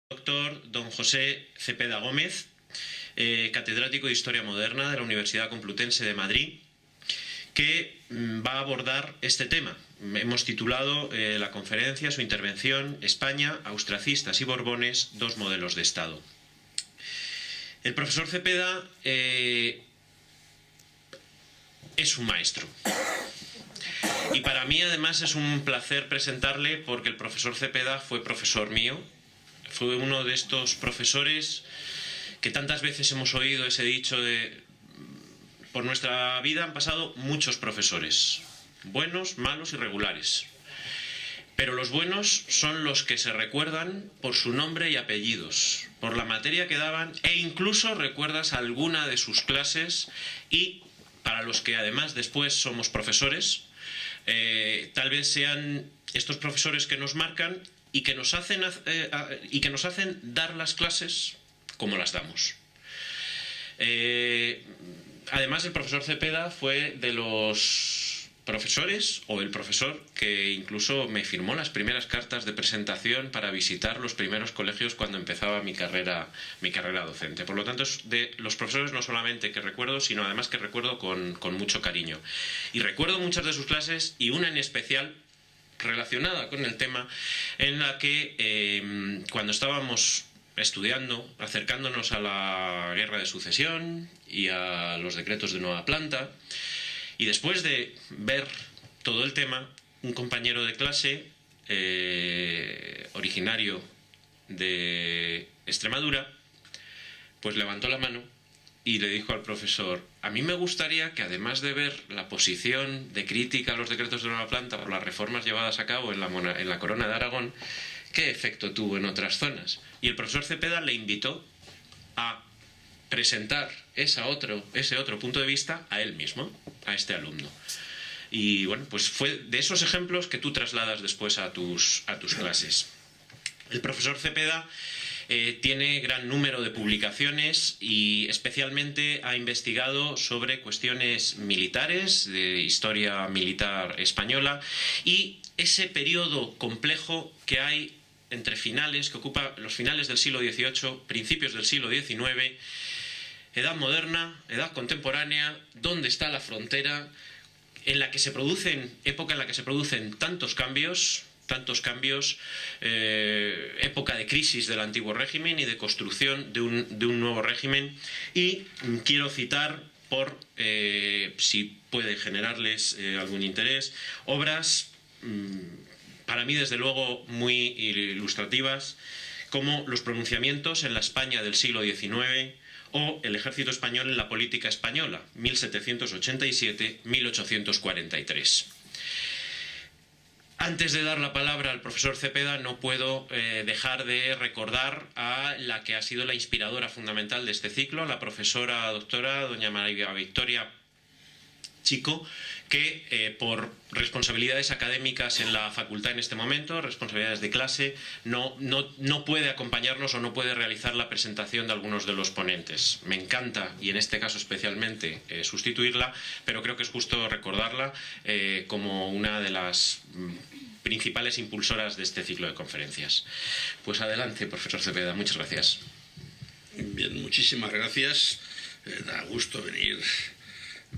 Doctor don José Cepeda Gómez, catedrático de Historia Moderna de la Universidad Complutense de Madrid, que va a abordar este tema. Hemos titulado la conferencia, su intervención, España, austracistas y borbones, dos modelos de Estado. El profesor Cepeda es un maestro. Y para mí, además, es un placer presentarle porque el profesor Cepeda fue profesor mío. Fue uno de estos profesores que tantas veces hemos oído ese dicho de por nuestra vida han pasado muchos profesores, buenos, malos y regulares. Pero los buenos son los que se recuerdan por su nombre y apellidos, por la materia que daban e incluso recuerdas alguna de sus clases y para los que además después somos profesores, tal vez sean estos profesores que nos marcan y que nos hacen dar las clases como las damos. Además, el profesor Cepeda fue de los profesores, o el profesor, que incluso me firmó las primeras cartas de presentación para visitar los primeros colegios cuando empezaba mi carrera docente. Por lo tanto, es de los profesores no solamente que recuerdo, sino además que recuerdo con mucho cariño. Y recuerdo muchas de sus clases, y una en especial relacionada con el tema, en la que cuando estábamos estudiando, acercándonos a la Guerra de Sucesión y a los decretos de Nueva Planta, y después de ver todo el tema, un compañero de clase originario de Extremadura, pues levantó la mano y le dijo al profesor: a mí me gustaría que, además de ver la posición de crítica a los decretos de Nueva Planta por las reformas llevadas a cabo en la Corona de Aragón, ¿qué efecto tuvo en otras zonas? Y el profesor Cepeda le invitó a presentar ese otro punto de vista a él mismo, a este alumno. Y bueno, pues fue de esos ejemplos que tú trasladas después a tus clases. El profesor Cepeda tiene gran número de publicaciones y especialmente ha investigado sobre cuestiones militares, de historia militar española, y ese periodo complejo que hay entre finales, que ocupa los finales del siglo XVIII, principios del siglo XIX, edad moderna, edad contemporánea, dónde está la frontera, época en la que se producen tantos cambios, época de crisis del antiguo régimen y de construcción de un nuevo régimen. Y quiero citar, si puede generarles algún interés, obras para mí desde luego muy ilustrativas, como Los pronunciamientos en la España del siglo XIX o El ejército español en la política española, 1787-1843. Antes de dar la palabra al profesor Cepeda, no puedo dejar de recordar a la que ha sido la inspiradora fundamental de este ciclo, la profesora doctora doña María Victoria Chico, que por responsabilidades académicas en la facultad en este momento, responsabilidades de clase, no puede acompañarnos o no puede realizar la presentación de algunos de los ponentes. Me encanta, y en este caso especialmente, sustituirla, pero creo que es justo recordarla como una de las principales impulsoras de este ciclo de conferencias. Pues adelante, profesor Cepeda, muchas gracias. Bien, muchísimas gracias. Da gusto venir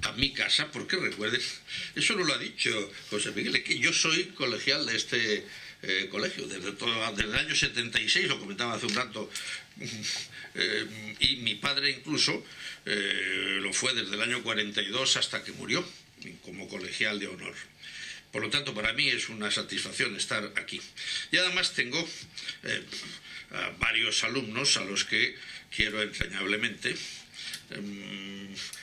a mi casa, porque recuerdes, eso no lo ha dicho José Miguel, que yo soy colegial de este colegio desde el año 76, lo comentaba hace un rato, y mi padre incluso lo fue desde el año 42 hasta que murió como colegial de honor. Por lo tanto, para mí es una satisfacción estar aquí. Y además tengo a varios alumnos a los que quiero entrañablemente.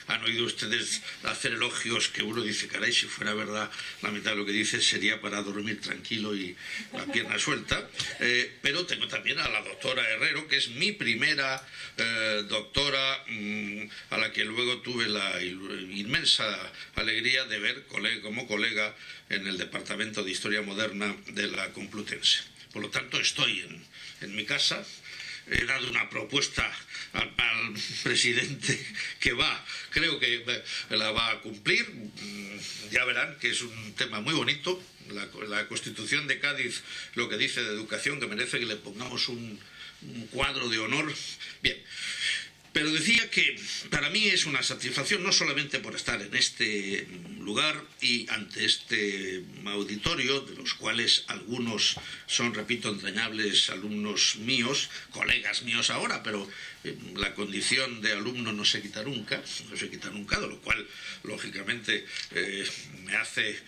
Han oído ustedes hacer elogios que uno dice: caray, si fuera verdad la mitad de lo que dice sería para dormir tranquilo y la pierna suelta. Pero tengo también a la doctora Herrero, que es mi primera doctora, a la que luego tuve la inmensa alegría de ver como colega en el Departamento de Historia Moderna de la Complutense. Por lo tanto, estoy en mi casa. He dado una propuesta al presidente que creo que la va a cumplir. Ya verán que es un tema muy bonito. La Constitución de Cádiz, lo que dice de educación, que merece que le pongamos un un cuadro de honor. Bien, pero decía que para mí es una satisfacción no solamente por estar en este lugar y ante este auditorio, de los cuales algunos son, repito, entrañables alumnos míos, colegas míos ahora, pero la condición de alumno no se quita nunca, de lo cual, lógicamente, me hace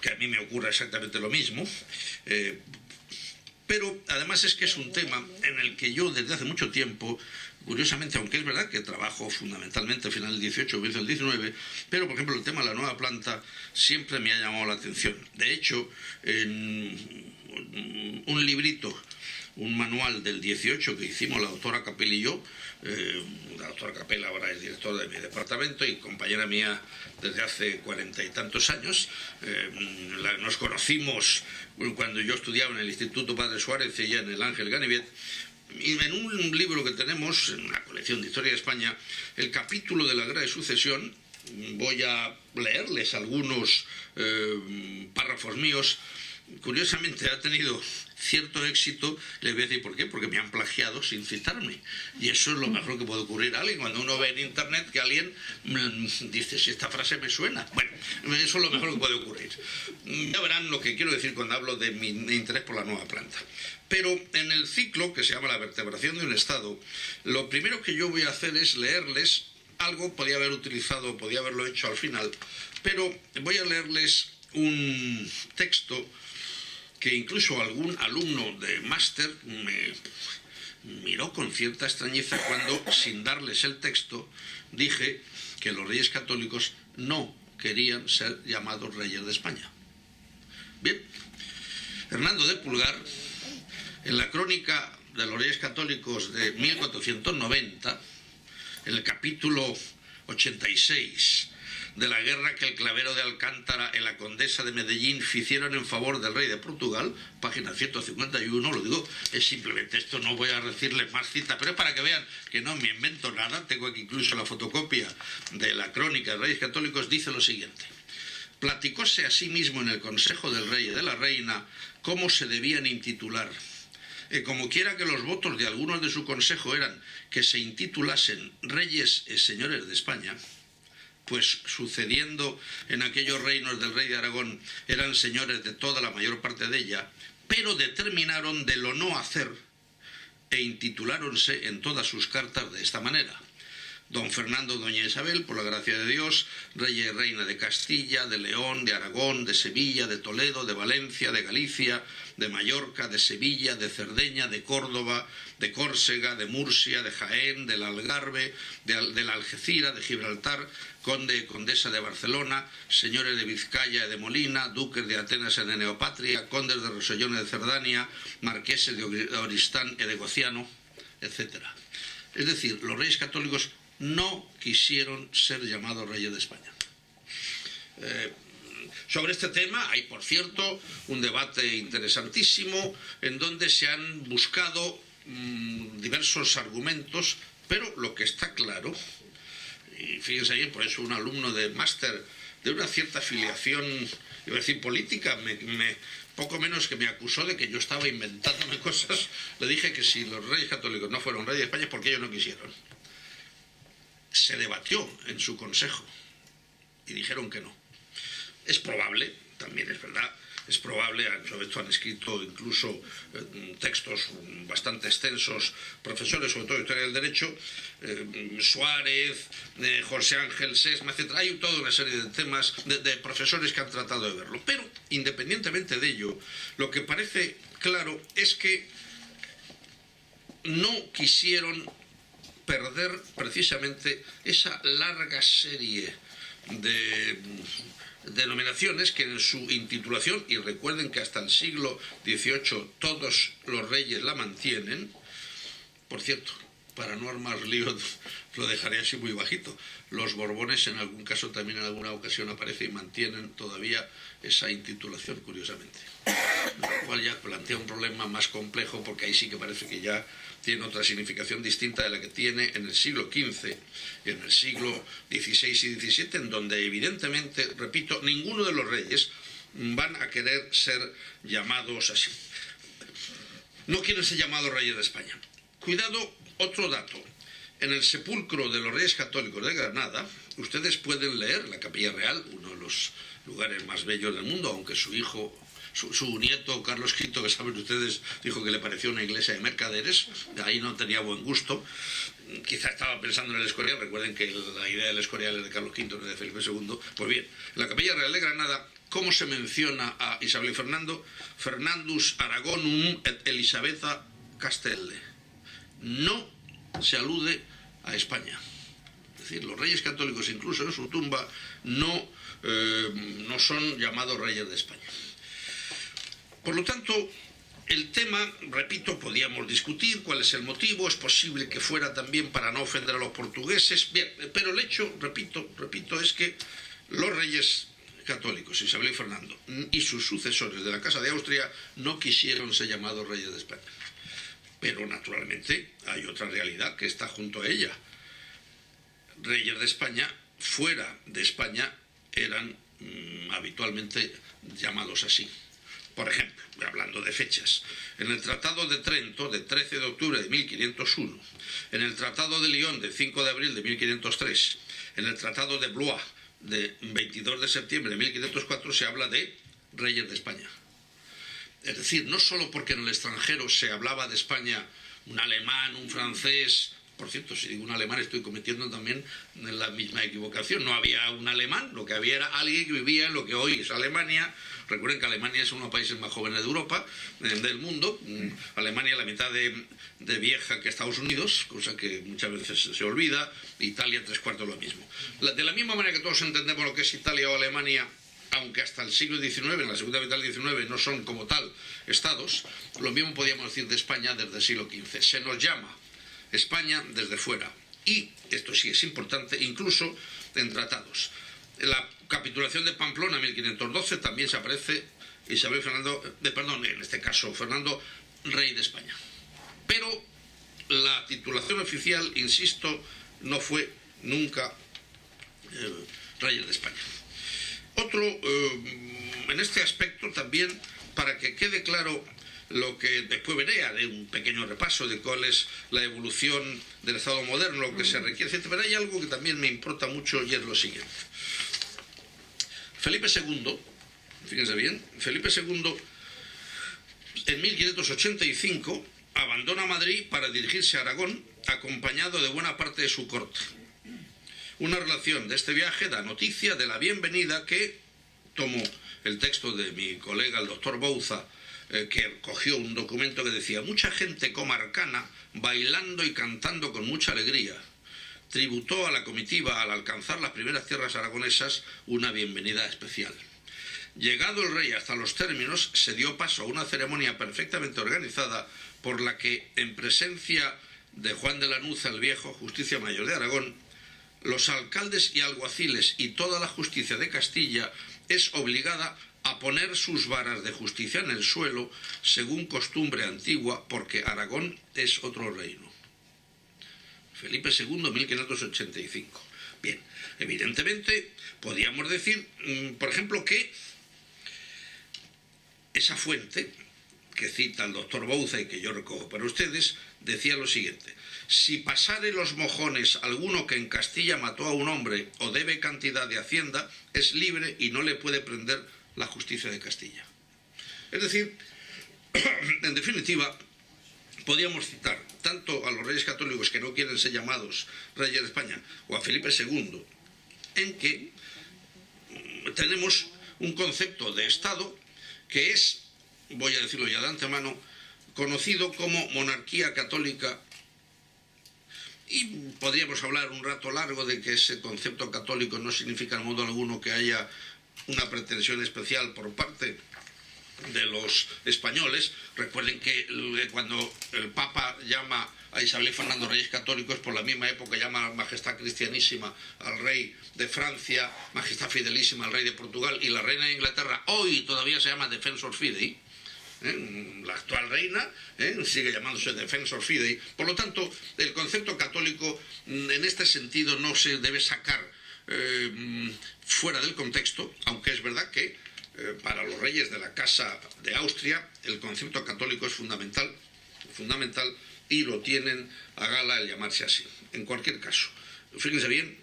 que a mí me ocurra exactamente lo mismo. Pero además es que es un tema en el que yo desde hace mucho tiempo, curiosamente, aunque es verdad que trabajo fundamentalmente al final del 18 o comienzo del 19, pero por ejemplo el tema de la nueva planta siempre me ha llamado la atención. De hecho, en un librito, un manual del 18 que hicimos la doctora Capel y yo, la doctora Capel ahora es directora de mi departamento y compañera mía desde hace 40 y tantos años. Nos conocimos cuando yo estudiaba en el Instituto Padre Suárez y ella en el Ángel Ganivet. Y en un libro que tenemos, en una colección de Historia de España, el capítulo de la Guerra de Sucesión, voy a leerles algunos párrafos míos. Curiosamente ha tenido cierto éxito. Les voy a decir por qué, porque me han plagiado sin citarme, y eso es lo mejor que puede ocurrir a alguien cuando uno ve en internet que alguien dice si esta frase me suena. Bueno, eso es lo mejor que puede ocurrir. Ya verán lo que quiero decir cuando hablo de mi interés por la nueva planta. Pero en el ciclo que se llama La vertebración de un Estado, lo primero que yo voy a hacer es leerles algo. Podía haberlo hecho al final, pero voy a leerles un texto que incluso algún alumno de máster me miró con cierta extrañeza cuando, sin darles el texto, dije que los reyes católicos no querían ser llamados reyes de España. Bien, Hernando de Pulgar, en la crónica de los reyes católicos de 1490, en el capítulo 86, de la guerra que el clavero de Alcántara y la condesa de Medellín hicieron en favor del rey de Portugal, página 151, lo digo, es simplemente esto, no voy a decirles más citas, pero es para que vean que no me invento nada. Tengo aquí incluso la fotocopia de la crónica de Reyes Católicos. Dice lo siguiente: platicóse a sí mismo en el consejo del rey y de la reina cómo se debían intitular. Como quiera que los votos de algunos de su consejo eran que se intitulasen reyes y señores de España, pues sucediendo en aquellos reinos del rey de Aragón eran señores de toda la mayor parte de ella, pero determinaron de lo no hacer e intituláronse en todas sus cartas de esta manera: don Fernando, doña Isabel, por la gracia de Dios, rey y reina de Castilla, de León, de Aragón, de Sevilla, de Toledo, de Valencia, de Galicia, de Mallorca, de Sevilla, de Cerdeña, de Córdoba, de Córcega, de Murcia, de Jaén, del Algarve, de la Algeciras, de Gibraltar, conde y condesa de Barcelona, señores de Vizcaya y de Molina, duques de Atenas y de Neopatria, condes de Rosellón y de Cerdania, marqueses de Oristán y de Gociano, etc. Es decir, los reyes católicos no quisieron ser llamados reyes de España. Sobre este tema hay, por cierto, un debate interesantísimo en donde se han buscado diversos argumentos, pero lo que está claro, y fíjense bien, por eso un alumno de máster de una cierta afiliación, iba a decir política, poco menos que me acusó de que yo estaba inventándome cosas. Le dije que si los reyes católicos no fueron reyes de España, ¿por qué ellos no quisieron? Se debatió en su consejo y dijeron que no. Es probable, también es verdad, es probable, sobre esto han escrito incluso textos bastante extensos profesores, sobre todo de historia del derecho, Suárez, José Ángel Sesma, etc. Hay toda una serie de temas de profesores que han tratado de verlo. Pero, independientemente de ello, lo que parece claro es que no quisieron perder precisamente esa larga serie de denominaciones que en su intitulación, y recuerden que hasta el siglo XVIII todos los reyes la mantienen. Por cierto, para no armar lío, lo dejaré así muy bajito, los Borbones en algún caso también en alguna ocasión aparecen y mantienen todavía esa intitulación, curiosamente, lo cual ya plantea un problema más complejo, porque ahí sí que parece que ya tiene otra significación distinta de la que tiene en el siglo XV y en el siglo XVI y XVII, en donde evidentemente, repito, ninguno de los reyes van a querer ser llamados así. No quieren ser llamados reyes de España. Cuidado, otro dato. En el sepulcro de los Reyes Católicos de Granada, ustedes pueden leer la Capilla Real, uno de los lugares más bellos del mundo, aunque su hijo, su nieto Carlos V, que saben ustedes, dijo que le pareció una iglesia de mercaderes, de ahí no tenía buen gusto. Quizá estaba pensando en el Escorial, recuerden que la idea del Escorial es de Carlos V, no de Felipe II. Pues bien, en la Capilla Real de Granada, ¿cómo se menciona a Isabel y Fernando? Fernandus Aragonum et Elisabetha Castelle. No se alude a España. Es decir, los reyes católicos, incluso en su tumba, no son llamados reyes de España. Por lo tanto, el tema, repito, podíamos discutir cuál es el motivo, es posible que fuera también para no ofender a los portugueses, bien, pero el hecho, repito, es que los reyes católicos, Isabel y Fernando, y sus sucesores de la Casa de Austria, no quisieron ser llamados reyes de España. Pero naturalmente hay otra realidad que está junto a ella. Reyes de España, fuera de España, eran habitualmente llamados así. Por ejemplo, hablando de fechas, en el Tratado de Trento de 13 de octubre de 1501, en el Tratado de Lyon de 5 de abril de 1503, en el Tratado de Blois de 22 de septiembre de 1504 se habla de reyes de España. Es decir, no solo porque en el extranjero se hablaba de España un alemán, un francés. Por cierto, si digo un alemán estoy cometiendo también la misma equivocación. No había un alemán, lo que había era alguien que vivía en lo que hoy es Alemania. Recuerden que Alemania es uno de los países más jóvenes de Europa, del mundo. Alemania la mitad de vieja que Estados Unidos, cosa que muchas veces se olvida. Italia 3/4 lo mismo. De la misma manera que todos entendemos lo que es Italia o Alemania, aunque hasta el siglo XIX, en la segunda mitad del XIX, no son como tal estados, lo mismo podíamos decir de España desde el siglo XV. Se nos llama España desde fuera. Y, esto sí es importante, incluso en tratados. En la capitulación de Pamplona, 1512, también se aparece Isabel Fernando, en este caso Fernando, rey de España. Pero la titulación oficial, insisto, no fue nunca rey de España. Otro, en este aspecto también, para que quede claro lo que después veré, haré un pequeño repaso de cuál es la evolución del Estado moderno, lo que se requiere, etc. Pero hay algo que también me importa mucho y es lo siguiente. Felipe II, fíjense bien, Felipe II en 1585 abandona Madrid para dirigirse a Aragón, acompañado de buena parte de su corte. Una relación de este viaje da noticia de la bienvenida que tomó el texto de mi colega, el doctor Bouza, que cogió un documento que decía: mucha gente comarcana, bailando y cantando con mucha alegría, tributó a la comitiva, al alcanzar las primeras tierras aragonesas, una bienvenida especial. Llegado el rey hasta los términos, se dio paso a una ceremonia perfectamente organizada por la que, en presencia de Juan de Lanuza el Viejo, Justicia Mayor de Aragón, los alcaldes y alguaciles y toda la justicia de Castilla es obligada a poner sus varas de justicia en el suelo, según costumbre antigua, porque Aragón es otro reino. Felipe II, 1585. Bien, evidentemente podríamos decir, por ejemplo, que esa fuente que cita el doctor Bouza y que yo recojo para ustedes, decía lo siguiente: si pasare los mojones alguno que en Castilla mató a un hombre o debe cantidad de hacienda, es libre y no le puede prender la justicia de Castilla. Es decir, en definitiva, podíamos citar tanto a los reyes católicos que no quieren ser llamados reyes de España o a Felipe II, en que tenemos un concepto de Estado que es, voy a decirlo ya de antemano, conocido como monarquía católica. Y podríamos hablar un rato largo de que ese concepto católico no significa en modo alguno que haya una pretensión especial por parte de los españoles. Recuerden que cuando el Papa llama a Isabel y Fernando reyes católicos, por la misma época llama Majestad Cristianísima al rey de Francia, Majestad Fidelísima al rey de Portugal, y la reina de Inglaterra hoy todavía se llama Defensor Fidei. La actual reina sigue llamándose Defensor Fidei. Por lo tanto, el concepto católico en este sentido no se debe sacar fuera del contexto, aunque es verdad que para los reyes de la Casa de Austria el concepto católico es fundamental y lo tienen a gala el llamarse así. En cualquier caso, fíjense bien,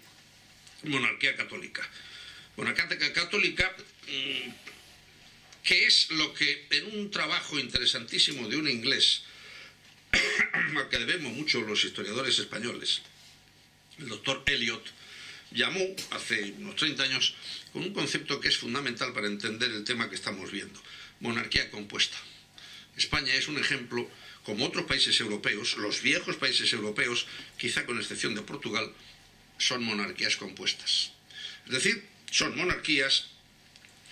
monarquía católica. Monarquía católica, que es lo que en un trabajo interesantísimo de un inglés, al que debemos mucho los historiadores españoles, el doctor Eliot, llamó hace unos 30 años con un concepto que es fundamental para entender el tema que estamos viendo: monarquía compuesta. España es un ejemplo, como otros países europeos, los viejos países europeos, quizá con excepción de Portugal, son monarquías compuestas. Es decir, son monarquías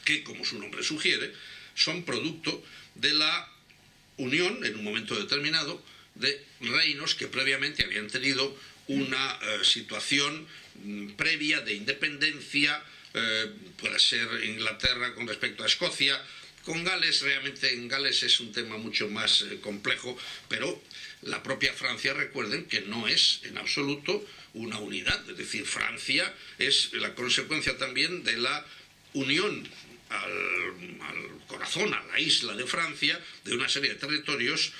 que, como su nombre sugiere, son producto de la unión, en un momento determinado, de reinos que previamente habían tenido una situación previa de independencia, puede ser Inglaterra con respecto a Escocia. Con Gales, realmente en Gales es un tema mucho más complejo, pero la propia Francia, recuerden que no es en absoluto una unidad, es decir, Francia es la consecuencia también de la unión al corazón, a la isla de Francia, de una serie de territorios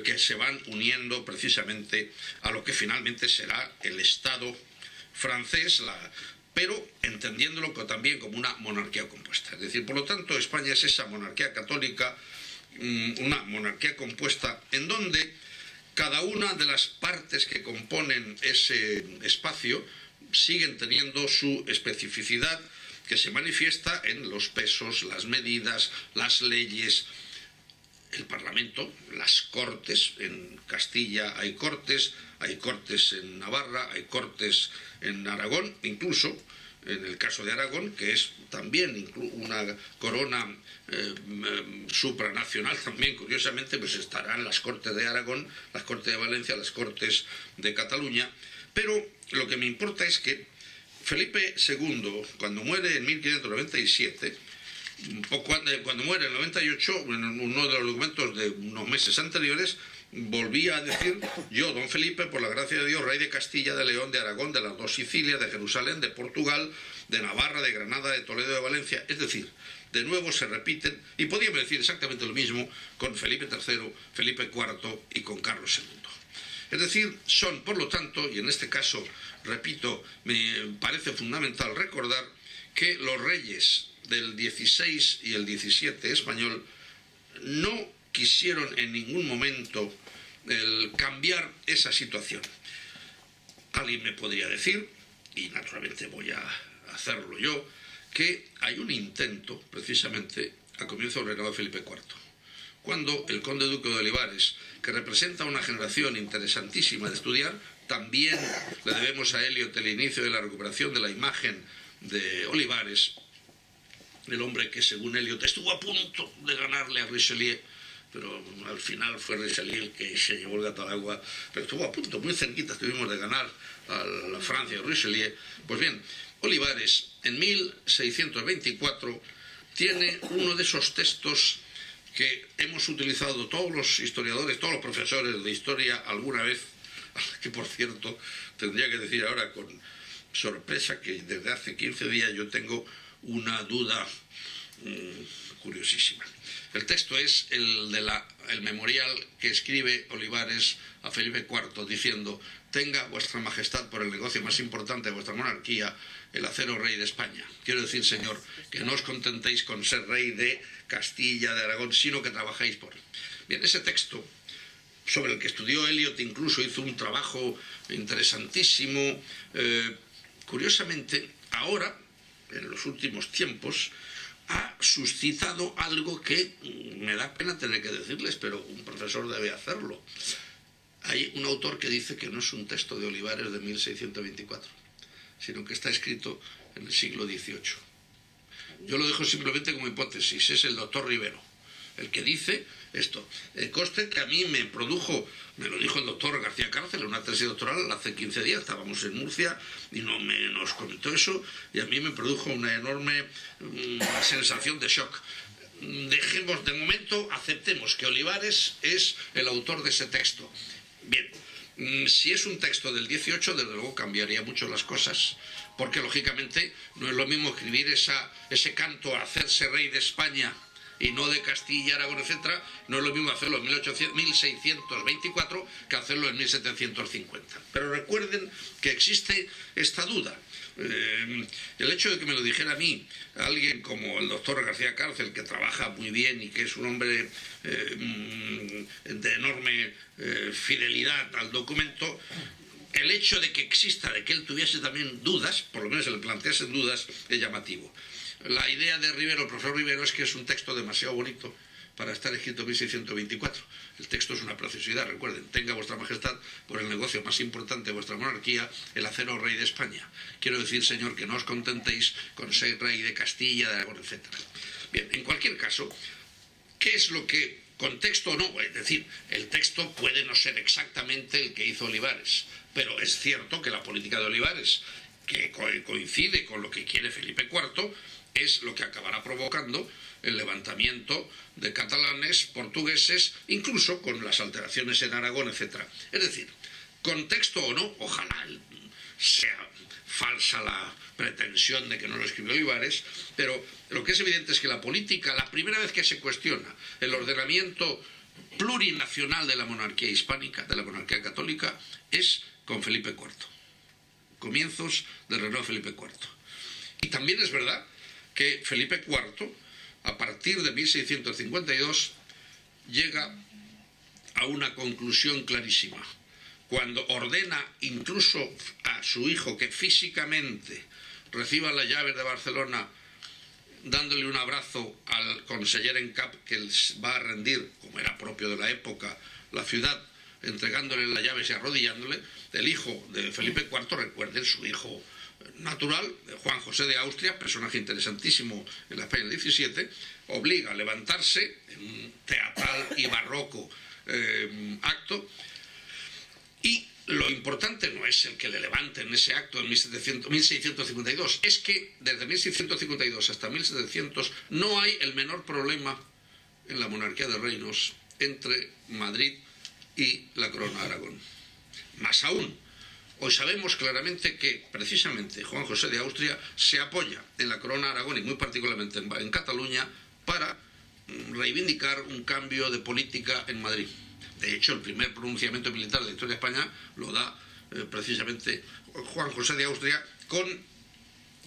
que se van uniendo precisamente a lo que finalmente será el Estado francés, pero entendiéndolo también como una monarquía compuesta. Es decir, por lo tanto, España es esa monarquía católica, una monarquía compuesta en donde cada una de las partes que componen ese espacio siguen teniendo su especificidad, que se manifiesta en los pesos, las medidas, las leyes, el Parlamento, las Cortes. En Castilla hay Cortes en Navarra, hay Cortes en Aragón, incluso en el caso de Aragón, que es también una corona supranacional, también curiosamente pues estarán las Cortes de Aragón, las Cortes de Valencia, las Cortes de Cataluña. Pero lo que me importa es que Felipe II, cuando muere en 1597, cuando muere en el 98, en uno de los documentos de unos meses anteriores, volvía a decir: yo, don Felipe, por la gracia de Dios, rey de Castilla, de León, de Aragón, de las dos Sicilias, de Jerusalén, de Portugal, de Navarra, de Granada, de Toledo, de Valencia. Es decir, de nuevo se repiten, y podríamos decir exactamente lo mismo con Felipe III, Felipe IV y con Carlos II. Es decir, son, por lo tanto, y en este caso, repito, me parece fundamental recordar que los reyes del 16 y el 17 español no quisieron en ningún momento cambiar esa situación. Alguien me podría decir, y naturalmente voy a hacerlo yo, que hay un intento, precisamente, a comienzo del reinado de Felipe IV, cuando el conde duque de Olivares, que representa una generación interesantísima de estudiar, también le debemos a Eliot el inicio de la recuperación de la imagen de Olivares, el hombre que, según Eliot, estuvo a punto de ganarle a Richelieu, pero al final fue Richelieu el que se llevó el gato al agua, pero estuvo a punto, muy cerquita estuvimos de ganar a la Francia de Richelieu. Pues bien, Olivares en 1624 tiene uno de esos textos que hemos utilizado todos los historiadores, todos los profesores de historia alguna vez, que por cierto tendría que decir ahora con sorpresa que desde hace 15 días yo tengo una duda curiosísima. El texto es el memorial que escribe Olivares a Felipe IV diciendo: tenga vuestra majestad por el negocio más importante de vuestra monarquía el haceros rey de España. Quiero decir, señor, que no os contentéis con ser rey de Castilla, de Aragón, sino que trabajéis por él. Bien, ese texto, sobre el que estudió Eliot, incluso hizo un trabajo interesantísimo, curiosamente, ahora, en los últimos tiempos, ha suscitado algo que me da pena tener que decirles, pero un profesor debe hacerlo. Hay un autor que dice que no es un texto de Olivares de 1624, sino que está escrito en el siglo XVIII. Yo lo dejo simplemente como hipótesis, es el doctor Rivero el que dice esto. Conste que a mí me lo dijo el doctor García Cárcel en una tesis doctoral hace 15 días, estábamos en Murcia y nos comentó eso, y a mí me produjo una enorme sensación de shock. Dejemos de momento, aceptemos que Olivares es el autor de ese texto. Bien, si es un texto del 18, desde luego cambiaría mucho las cosas, porque lógicamente no es lo mismo escribir ese canto a hacerse rey de España y no de Castilla, Aragón, etcétera, no es lo mismo hacerlo en 1624 que hacerlo en 1750. Pero recuerden que existe esta duda. El hecho de que me lo dijera a mí alguien como el doctor García Cárcel, que trabaja muy bien y que es un hombre de enorme fidelidad al documento, el hecho de que exista, de que él tuviese también dudas, por lo menos se le planteasen dudas, es llamativo. La idea de Rivero, el profesor Rivero, es que es un texto demasiado bonito para estar escrito en 1624. El texto es una preciosidad, recuerden, tenga vuestra majestad por el negocio más importante de vuestra monarquía, el haceros rey de España. Quiero decir, señor, que no os contentéis con ser rey de Castilla, de Aragón, etc. Bien, en cualquier caso, ¿qué es lo que, contexto o no? Es decir, el texto puede no ser exactamente el que hizo Olivares, pero es cierto que la política de Olivares, que coincide con lo que quiere Felipe IV, es lo que acabará provocando el levantamiento de catalanes, portugueses, incluso con las alteraciones en Aragón, etc. Es decir, contexto o no, ojalá sea falsa la pretensión de que no lo escribió Olivares, pero lo que es evidente es que la política, la primera vez que se cuestiona el ordenamiento plurinacional de la monarquía hispánica, de la monarquía católica, es con Felipe IV. Comienzos del reinado de Felipe IV. Y también es verdad que Felipe IV, a partir de 1652, llega a una conclusión clarísima. Cuando ordena incluso a su hijo que físicamente reciba las llaves de Barcelona, dándole un abrazo al conseller en cap que va a rendir, como era propio de la época, la ciudad, entregándole las llaves y arrodillándole, el hijo de Felipe IV, recuerden, su hijo natural, Juan José de Austria, personaje interesantísimo en la España del XVII, obliga a levantarse en un teatral y barroco acto, y lo importante no es el que le levanten ese acto en 1652, es que desde 1652 hasta 1700 no hay el menor problema en la monarquía de reinos entre Madrid y la corona de Aragón. Más aún, hoy sabemos claramente que precisamente Juan José de Austria se apoya en la corona de Aragón y muy particularmente en Cataluña para reivindicar un cambio de política en Madrid. De hecho, el primer pronunciamiento militar de la historia de España lo da precisamente Juan José de Austria con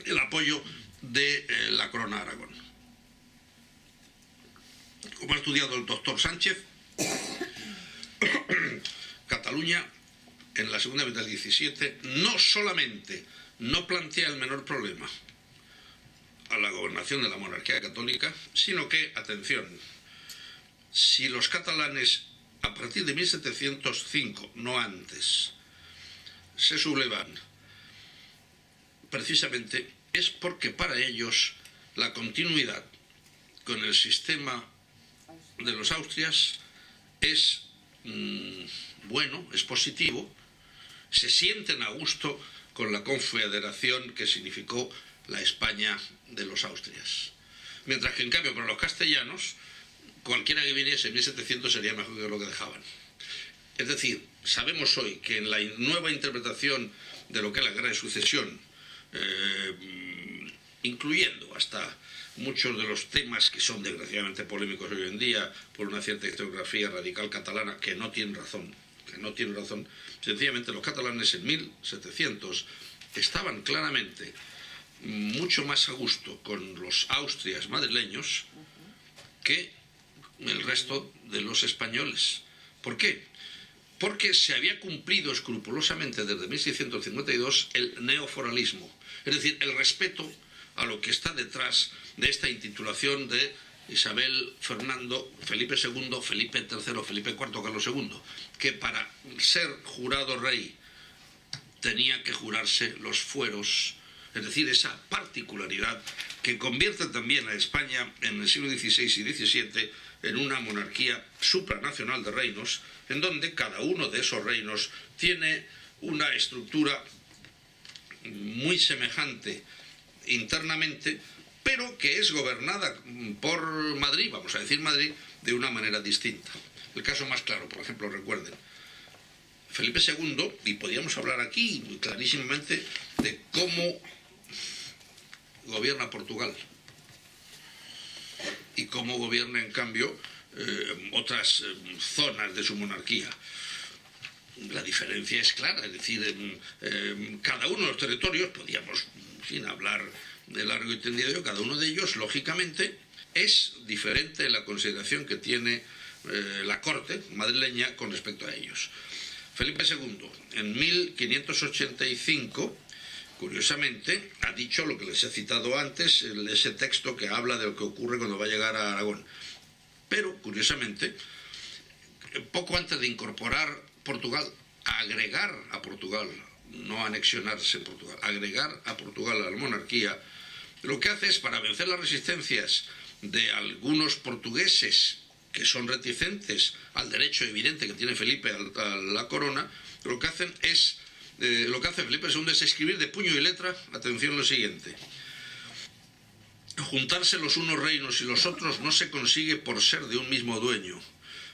el apoyo de la corona de Aragón. Como ha estudiado el doctor Sánchez, Cataluña en la segunda mitad del XVII no solamente no plantea el menor problema a la gobernación de la monarquía católica, sino que, atención, si los catalanes a partir de 1705, no antes, se sublevan, precisamente es porque para ellos la continuidad con el sistema de los Austrias es bueno, es positivo, se sienten a gusto con la confederación que significó la España de los Austrias. Mientras que en cambio para los castellanos, cualquiera que viniese en 1700 sería mejor que lo que dejaban. Es decir, sabemos hoy que en la nueva interpretación de lo que es la guerra de sucesión, incluyendo hasta muchos de los temas que son desgraciadamente polémicos hoy en día por una cierta historiografía radical catalana que no tiene razón, sencillamente los catalanes en 1700 estaban claramente mucho más a gusto con los austrias madrileños que el resto de los españoles. ¿Por qué? Porque se había cumplido escrupulosamente desde 1652 el neoforalismo, es decir, el respeto a lo que está detrás de esta intitulación de Isabel Fernando, Felipe II, Felipe III, Felipe IV, Carlos II, que para ser jurado rey tenía que jurarse los fueros, es decir, esa particularidad que convierte también a España en el siglo XVI y XVII en una monarquía supranacional de reinos, en donde cada uno de esos reinos tiene una estructura muy semejante internamente, pero que es gobernada por Madrid, vamos a decir Madrid, de una manera distinta. El caso más claro, por ejemplo, recuerden, Felipe II, y podríamos hablar aquí muy clarísimamente de cómo gobierna Portugal. y cómo gobierna, en cambio, otras zonas de su monarquía. La diferencia es clara, es decir, cada uno de los territorios, podíamos, sin hablar de largo y tendido, cada uno de ellos, lógicamente, es diferente en la consideración que tiene la corte madrileña con respecto a ellos. Felipe II, en 1585, curiosamente, ha dicho lo que les he citado antes, ese texto que habla de lo que ocurre cuando va a llegar a Aragón. Pero, curiosamente, poco antes de incorporar Portugal, agregar a Portugal, no anexionarse Portugal, agregar a Portugal a la monarquía, lo que hace es, para vencer las resistencias de algunos portugueses que son reticentes al derecho evidente que tiene Felipe a la corona, lo que hace Felipe II es escribir de puño y letra, atención lo siguiente: juntarse los unos reinos y los otros no se consigue por ser de un mismo dueño,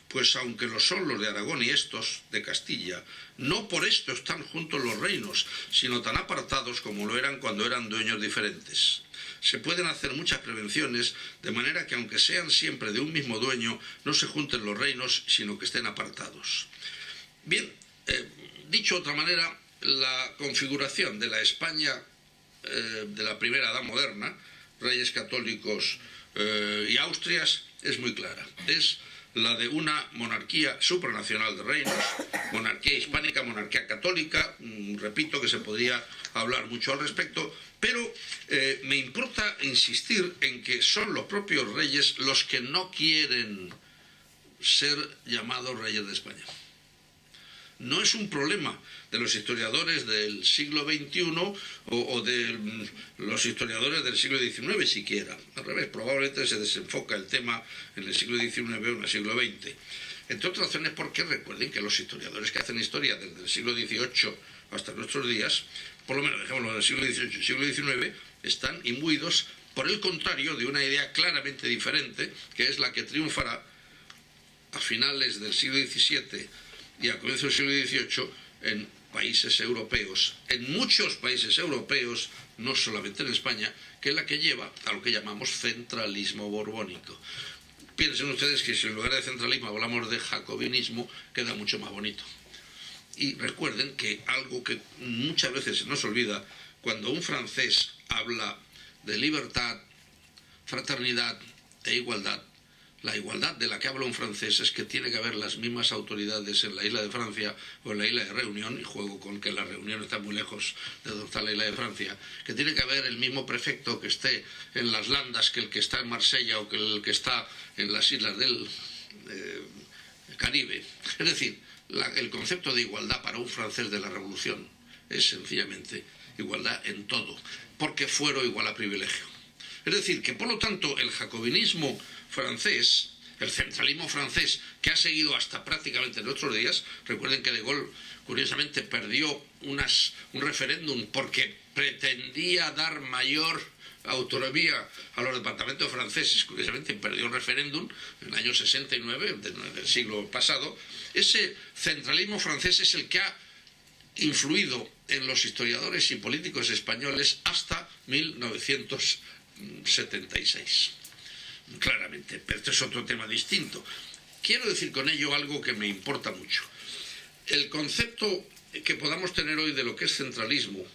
pues aunque lo son los de Aragón y estos de Castilla, no por esto están juntos los reinos, sino tan apartados como lo eran cuando eran dueños diferentes. Se pueden hacer muchas prevenciones, de manera que aunque sean siempre de un mismo dueño, no se junten los reinos, sino que estén apartados. Bien, dicho de otra manera, la configuración de la España de la primera edad moderna, reyes católicos y Austrias, es muy clara. Es la de una monarquía supranacional de reinos, monarquía hispánica, monarquía católica. Repito que se podría hablar mucho al respecto, pero me importa insistir en que son los propios reyes los que no quieren ser llamados reyes de España. No es un problema de los historiadores del siglo XXI o de los historiadores del siglo XIX siquiera. Al revés, probablemente se desenfoca el tema en el siglo XIX o en el siglo XX. Entre otras razones porque recuerden que los historiadores que hacen historia desde el siglo XVIII hasta nuestros días, por lo menos dejémoslo en el siglo XVIII y siglo XIX, están imbuidos, por el contrario, de una idea claramente diferente, que es la que triunfará a finales del siglo XVII y a comienzos del siglo XVIII en países europeos, en muchos países europeos, no solamente en España, que es la que lleva a lo que llamamos centralismo borbónico. Piensen ustedes que si en lugar de centralismo hablamos de jacobinismo, queda mucho más bonito. Y recuerden que algo que muchas veces se nos olvida, cuando un francés habla de libertad, fraternidad e igualdad, la igualdad de la que habla un francés es que tiene que haber las mismas autoridades en la isla de Francia o en la isla de Reunión, y juego con que la Reunión está muy lejos de donde está la isla de Francia, que tiene que haber el mismo prefecto que esté en las Landas que el que está en Marsella o que el que está en las islas del Caribe. Es decir, el concepto de igualdad para un francés de la Revolución es sencillamente igualdad en todo, porque fuero igual a privilegio. Es decir, que por lo tanto el jacobinismo francés, el centralismo francés, que ha seguido hasta prácticamente nuestros días, recuerden que De Gaulle curiosamente perdió un referéndum porque pretendía dar mayor autonomía a los departamentos franceses, curiosamente perdió un referéndum en el año 69 del siglo pasado. Ese centralismo francés es el que ha influido en los historiadores y políticos españoles hasta 1976. Claramente, pero este es otro tema distinto. Quiero decir con ello algo que me importa mucho. El concepto que podamos tener hoy de lo que es centralismo,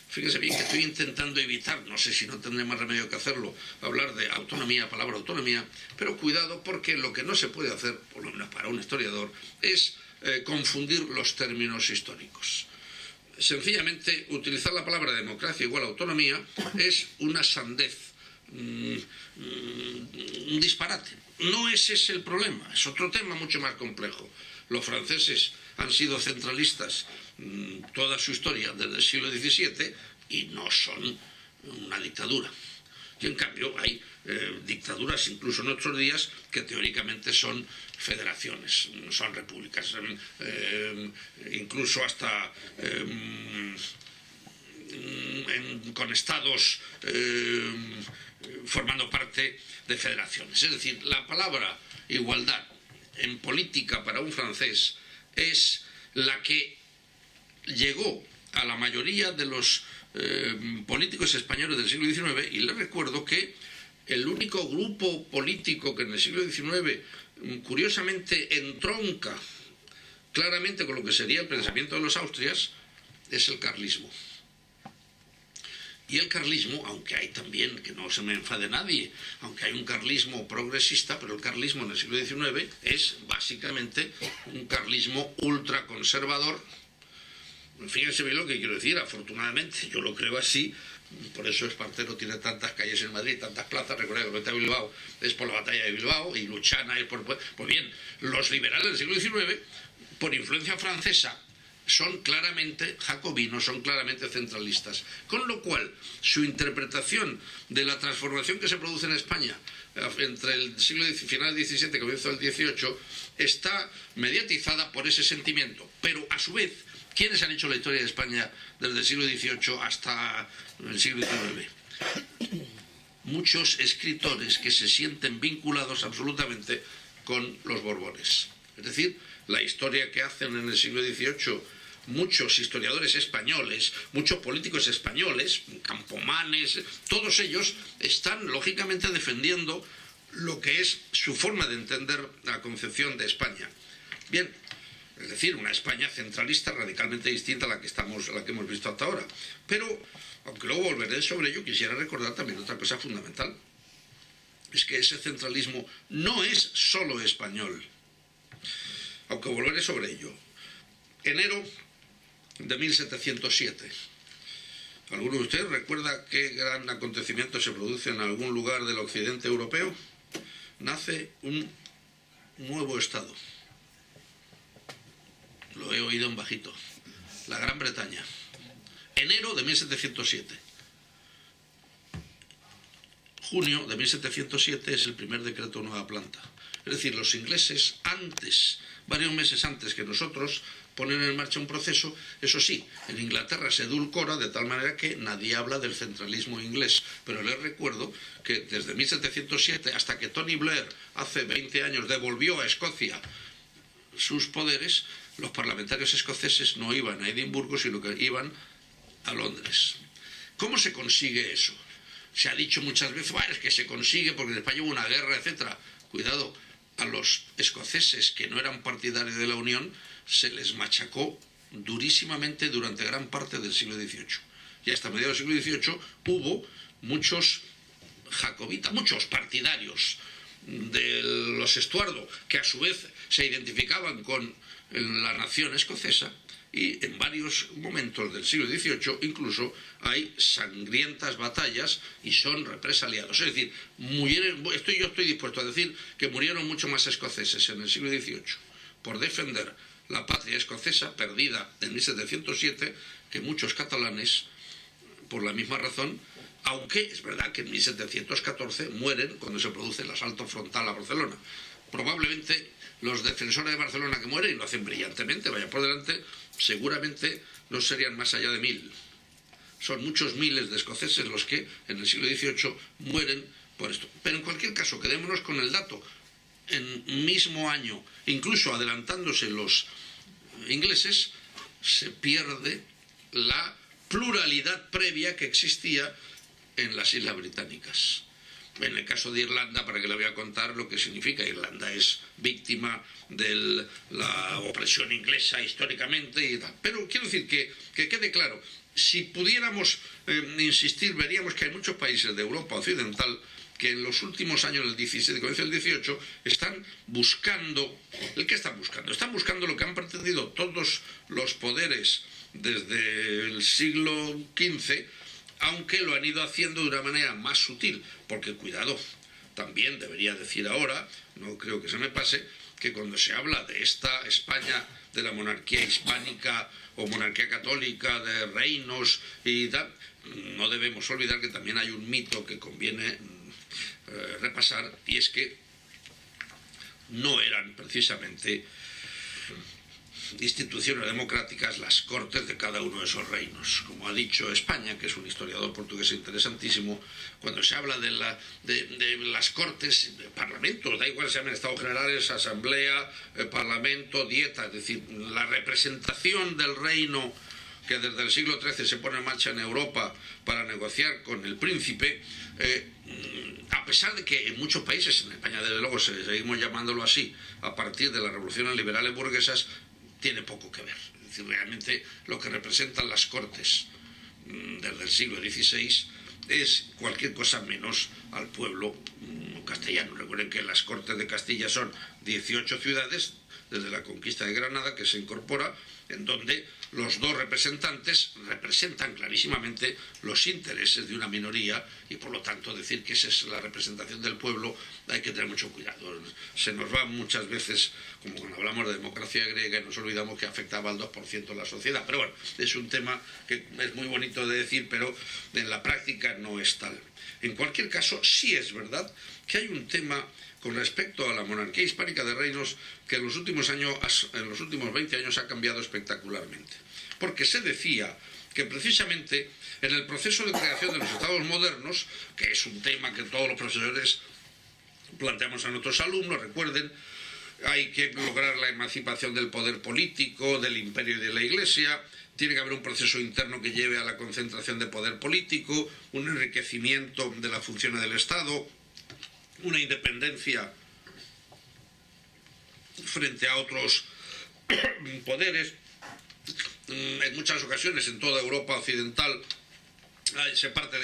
fíjense bien que estoy intentando evitar, no sé si no tendré más remedio que hacerlo, hablar de autonomía, palabra autonomía, pero cuidado porque lo que no se puede hacer, por lo menos para un historiador, es confundir los términos históricos. Sencillamente, utilizar la palabra democracia igual a autonomía es una sandez, un disparate. No ese es el problema, es otro tema mucho más complejo. Los franceses han sido centralistas toda su historia desde el siglo XVII y no son una dictadura. Y en cambio hay dictaduras incluso en nuestros días que teóricamente son federaciones, son repúblicas, incluso hasta con estados formando parte de federaciones. Es decir, la palabra igualdad en política para un francés es la que llegó a la mayoría de los políticos españoles del siglo XIX, y les recuerdo que el único grupo político que en el siglo XIX, curiosamente, entronca claramente con lo que sería el pensamiento de los Austrias, es el carlismo. Y el carlismo, aunque hay también, que no se me enfade nadie, aunque hay un carlismo progresista, pero el carlismo en el siglo XIX es básicamente un carlismo ultraconservador. Fíjense bien lo que quiero decir, afortunadamente, yo lo creo así, por eso Espartero tiene tantas calles en Madrid, tantas plazas. Recordad que Beta Bilbao es por la batalla de Bilbao y Luchana es por... Pues bien, los liberales del siglo XIX, por influencia francesa, son claramente jacobinos, son claramente centralistas. Con lo cual, su interpretación de la transformación que se produce en España entre el siglo final del XVII y comienzo del XVIII está mediatizada por ese sentimiento. Pero, a su vez, ¿quiénes han hecho la historia de España desde el siglo XVIII hasta el siglo XIX? Muchos escritores que se sienten vinculados absolutamente con los Borbones. Es decir, la historia que hacen en el siglo XVIII muchos historiadores españoles, muchos políticos españoles, Campomanes, todos ellos están lógicamente defendiendo lo que es su forma de entender la concepción de España. Bien, es decir, una España centralista radicalmente distinta a la que hemos visto hasta ahora. Pero, aunque luego volveré sobre ello, quisiera recordar también otra cosa fundamental. Es que ese centralismo no es solo español. Aunque volveré sobre ello. Enero de 1707. ¿Alguno de ustedes recuerda qué gran acontecimiento se produce en algún lugar del occidente europeo? Nace un nuevo Estado. Lo he oído en bajito. La Gran Bretaña. Enero de 1707. Junio de 1707 es el primer decreto Nueva Planta. Es decir, los ingleses antes, varios meses antes que nosotros, ponen en marcha un proceso. Eso sí, en Inglaterra se edulcora de tal manera que nadie habla del centralismo inglés. Pero les recuerdo que desde 1707 hasta que Tony Blair hace 20 años devolvió a Escocia sus poderes, los parlamentarios escoceses no iban a Edimburgo, sino que iban a Londres. ¿Cómo se consigue eso? Se ha dicho muchas veces, es que se consigue porque en España hubo una guerra, etc. Cuidado, a los escoceses que no eran partidarios de la Unión se les machacó durísimamente durante gran parte del siglo XVIII. Y hasta mediados del siglo XVIII hubo muchos jacobitas, muchos partidarios de los Estuardo, que a su vez se identificaban con la nación escocesa, y en varios momentos del siglo XVIII incluso hay sangrientas batallas y son represaliados. Es decir, yo estoy dispuesto a decir que murieron mucho más escoceses en el siglo XVIII por defender la patria escocesa perdida en 1707 que muchos catalanes por la misma razón, aunque es verdad que en 1714 mueren cuando se produce el asalto frontal a Barcelona. Probablemente los defensores de Barcelona que mueren, y lo hacen brillantemente, vaya por delante, seguramente no serían más allá de 1000. Son muchos miles de escoceses los que en el siglo XVIII mueren por esto. Pero en cualquier caso, quedémonos con el dato. En mismo año, incluso adelantándose los ingleses, se pierde la pluralidad previa que existía en las Islas Británicas. En el caso de Irlanda, para que le voy a contar lo que significa, Irlanda es víctima de la opresión inglesa históricamente y tal. Pero quiero decir que quede claro, si pudiéramos insistir, veríamos que hay muchos países de Europa occidental que en los últimos años del 17 y comienzo del 18 están buscando, ¿el qué están buscando? Están buscando lo que han pretendido todos los poderes desde el siglo XV, aunque lo han ido haciendo de una manera más sutil, porque cuidado, también debería decir ahora, no creo que se me pase, que cuando se habla de esta España, de la monarquía hispánica o monarquía católica, de reinos y tal, no debemos olvidar que también hay un mito que conviene repasar, y es que no eran precisamente instituciones democráticas las cortes de cada uno de esos reinos. Como ha dicho España, que es un historiador portugués interesantísimo, cuando se habla de las cortes, parlamentos, da igual se llamen estados generales, asamblea, parlamento, dieta, es decir, la representación del reino que desde el siglo XIII se pone en marcha en Europa para negociar con el príncipe, a pesar de que en muchos países, en España desde luego seguimos llamándolo así, a partir de las revoluciones liberales burguesas, tiene poco que ver. Es decir, realmente lo que representan las Cortes desde el siglo XVI es cualquier cosa menos al pueblo castellano. Recuerden que las Cortes de Castilla son 18 ciudades desde la conquista de Granada, que se incorpora, en donde los dos representantes representan clarísimamente los intereses de una minoría, y por lo tanto decir que esa es la representación del pueblo hay que tener mucho cuidado. Se nos va muchas veces, como cuando hablamos de democracia griega, y nos olvidamos que afectaba al 2% de la sociedad. Pero bueno, es un tema que es muy bonito de decir, pero en la práctica no es tal. En cualquier caso, sí es verdad que hay un tema con respecto a la monarquía hispánica de reinos que en los últimos 20 años ha cambiado espectacularmente. Porque se decía que precisamente en el proceso de creación de los estados modernos, que es un tema que todos los profesores planteamos a nuestros alumnos, recuerden, hay que lograr la emancipación del poder político, del imperio y de la Iglesia. Tiene que haber un proceso interno que lleve a la concentración de poder político, un enriquecimiento de las funciones del Estado, una independencia frente a otros poderes. En muchas ocasiones en toda Europa occidental se parte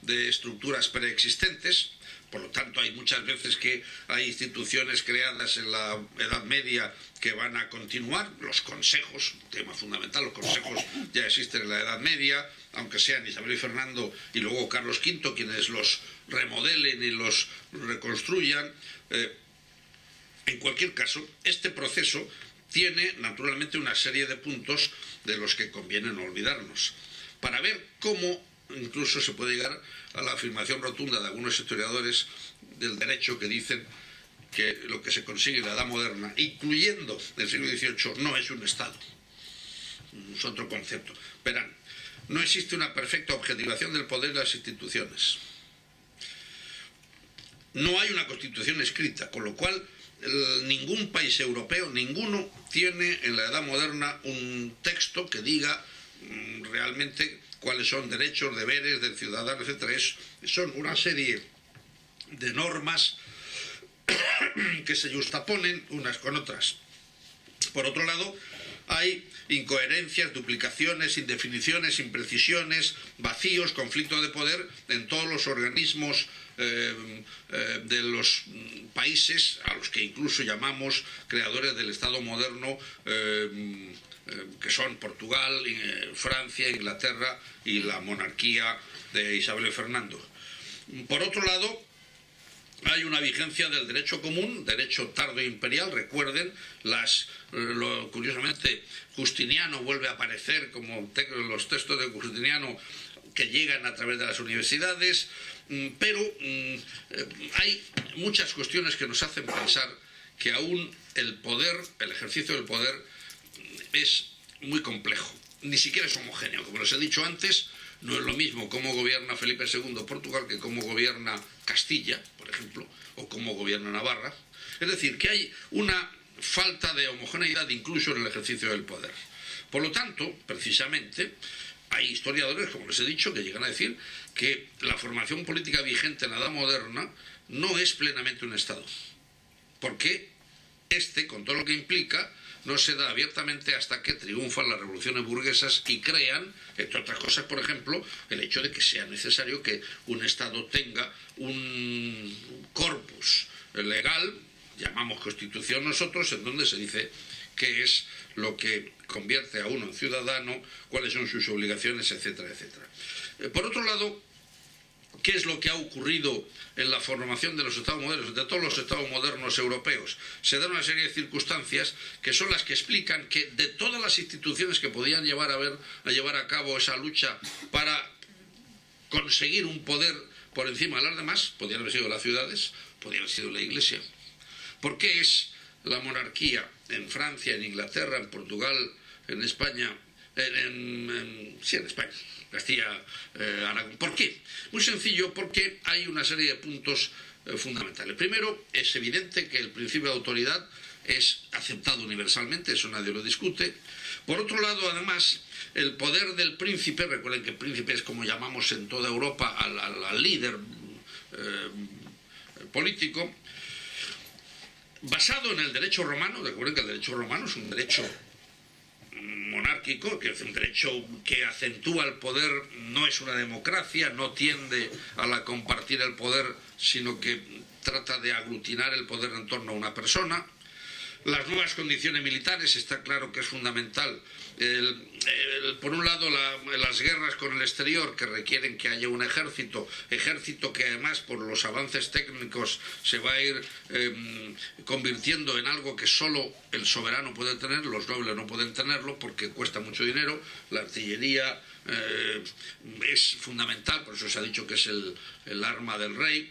de estructuras preexistentes. Por lo tanto, hay muchas veces que hay instituciones creadas en la Edad Media que van a continuar. Los consejos, tema fundamental, los consejos ya existen en la Edad Media, aunque sean Isabel y Fernando y luego Carlos V quienes los remodelen y los reconstruyan. En cualquier caso, este proceso tiene naturalmente una serie de puntos de los que conviene no olvidarnos, para ver cómo incluso se puede llegar a la afirmación rotunda de algunos historiadores del derecho que dicen que lo que se consigue en la Edad Moderna, incluyendo el siglo XVIII, no es un Estado. Es otro concepto. Verán, no existe una perfecta objetivación del poder de las instituciones. No hay una constitución escrita, con lo cual ningún país europeo, ninguno, tiene en la Edad Moderna un texto que diga realmente cuáles son derechos, deberes del ciudadano, etc. Son una serie de normas que se justaponen unas con otras. Por otro lado, hay incoherencias, duplicaciones, indefiniciones, imprecisiones, vacíos, conflictos de poder en todos los organismos de los países a los que incluso llamamos creadores del Estado moderno, que son Portugal, Francia, Inglaterra y la monarquía de Isabel y Fernando. Por otro lado, hay una vigencia del derecho común, derecho tardo imperial. Recuerden, curiosamente, Justiniano vuelve a aparecer como los textos de Justiniano que llegan a través de las universidades, pero hay muchas cuestiones que nos hacen pensar que aún el ejercicio del poder es muy complejo, ni siquiera es homogéneo. Como les he dicho antes, no es lo mismo cómo gobierna Felipe II Portugal que cómo gobierna Castilla, por ejemplo, o cómo gobierna Navarra. Es decir, que hay una falta de homogeneidad incluso en el ejercicio del poder. Por lo tanto, precisamente, hay historiadores, como les he dicho, que llegan a decir que la formación política vigente en la Edad Moderna no es plenamente un Estado, porque con todo lo que implica, no se da abiertamente hasta que triunfan las revoluciones burguesas y crean, entre otras cosas, por ejemplo, el hecho de que sea necesario que un Estado tenga un corpus legal, llamamos Constitución nosotros, en donde se dice qué es lo que convierte a uno en ciudadano, cuáles son sus obligaciones, etcétera, etcétera. Por otro lado, ¿qué es lo que ha ocurrido en la formación de los estados modernos, de todos los estados modernos europeos? Se dan una serie de circunstancias que son las que explican que de todas las instituciones que podían llevar a cabo esa lucha para conseguir un poder por encima de las demás, podrían haber sido las ciudades, podría haber sido la Iglesia. ¿Por qué es la monarquía en Francia, en Inglaterra, en Portugal, en España, en España, Castilla, Aragón? ¿Por qué? Muy sencillo, porque hay una serie de puntos fundamentales. Primero, es evidente que el principio de autoridad es aceptado universalmente, eso nadie lo discute. Por otro lado, además, el poder del príncipe, recuerden que el príncipe es como llamamos en toda Europa al líder político, basado en el derecho romano. Recuerden que el derecho romano es un derecho monárquico, que es un derecho que acentúa el poder, no es una democracia, no tiende a compartir el poder, sino que trata de aglutinar el poder en torno a una persona. Las nuevas condiciones militares, está claro que es fundamental. Por un lado, las guerras con el exterior, que requieren que haya un ejército que además por los avances técnicos se va a ir convirtiendo en algo que solo el soberano puede tener, los nobles no pueden tenerlo porque cuesta mucho dinero. La artillería es fundamental, por eso se ha dicho que es el arma del rey.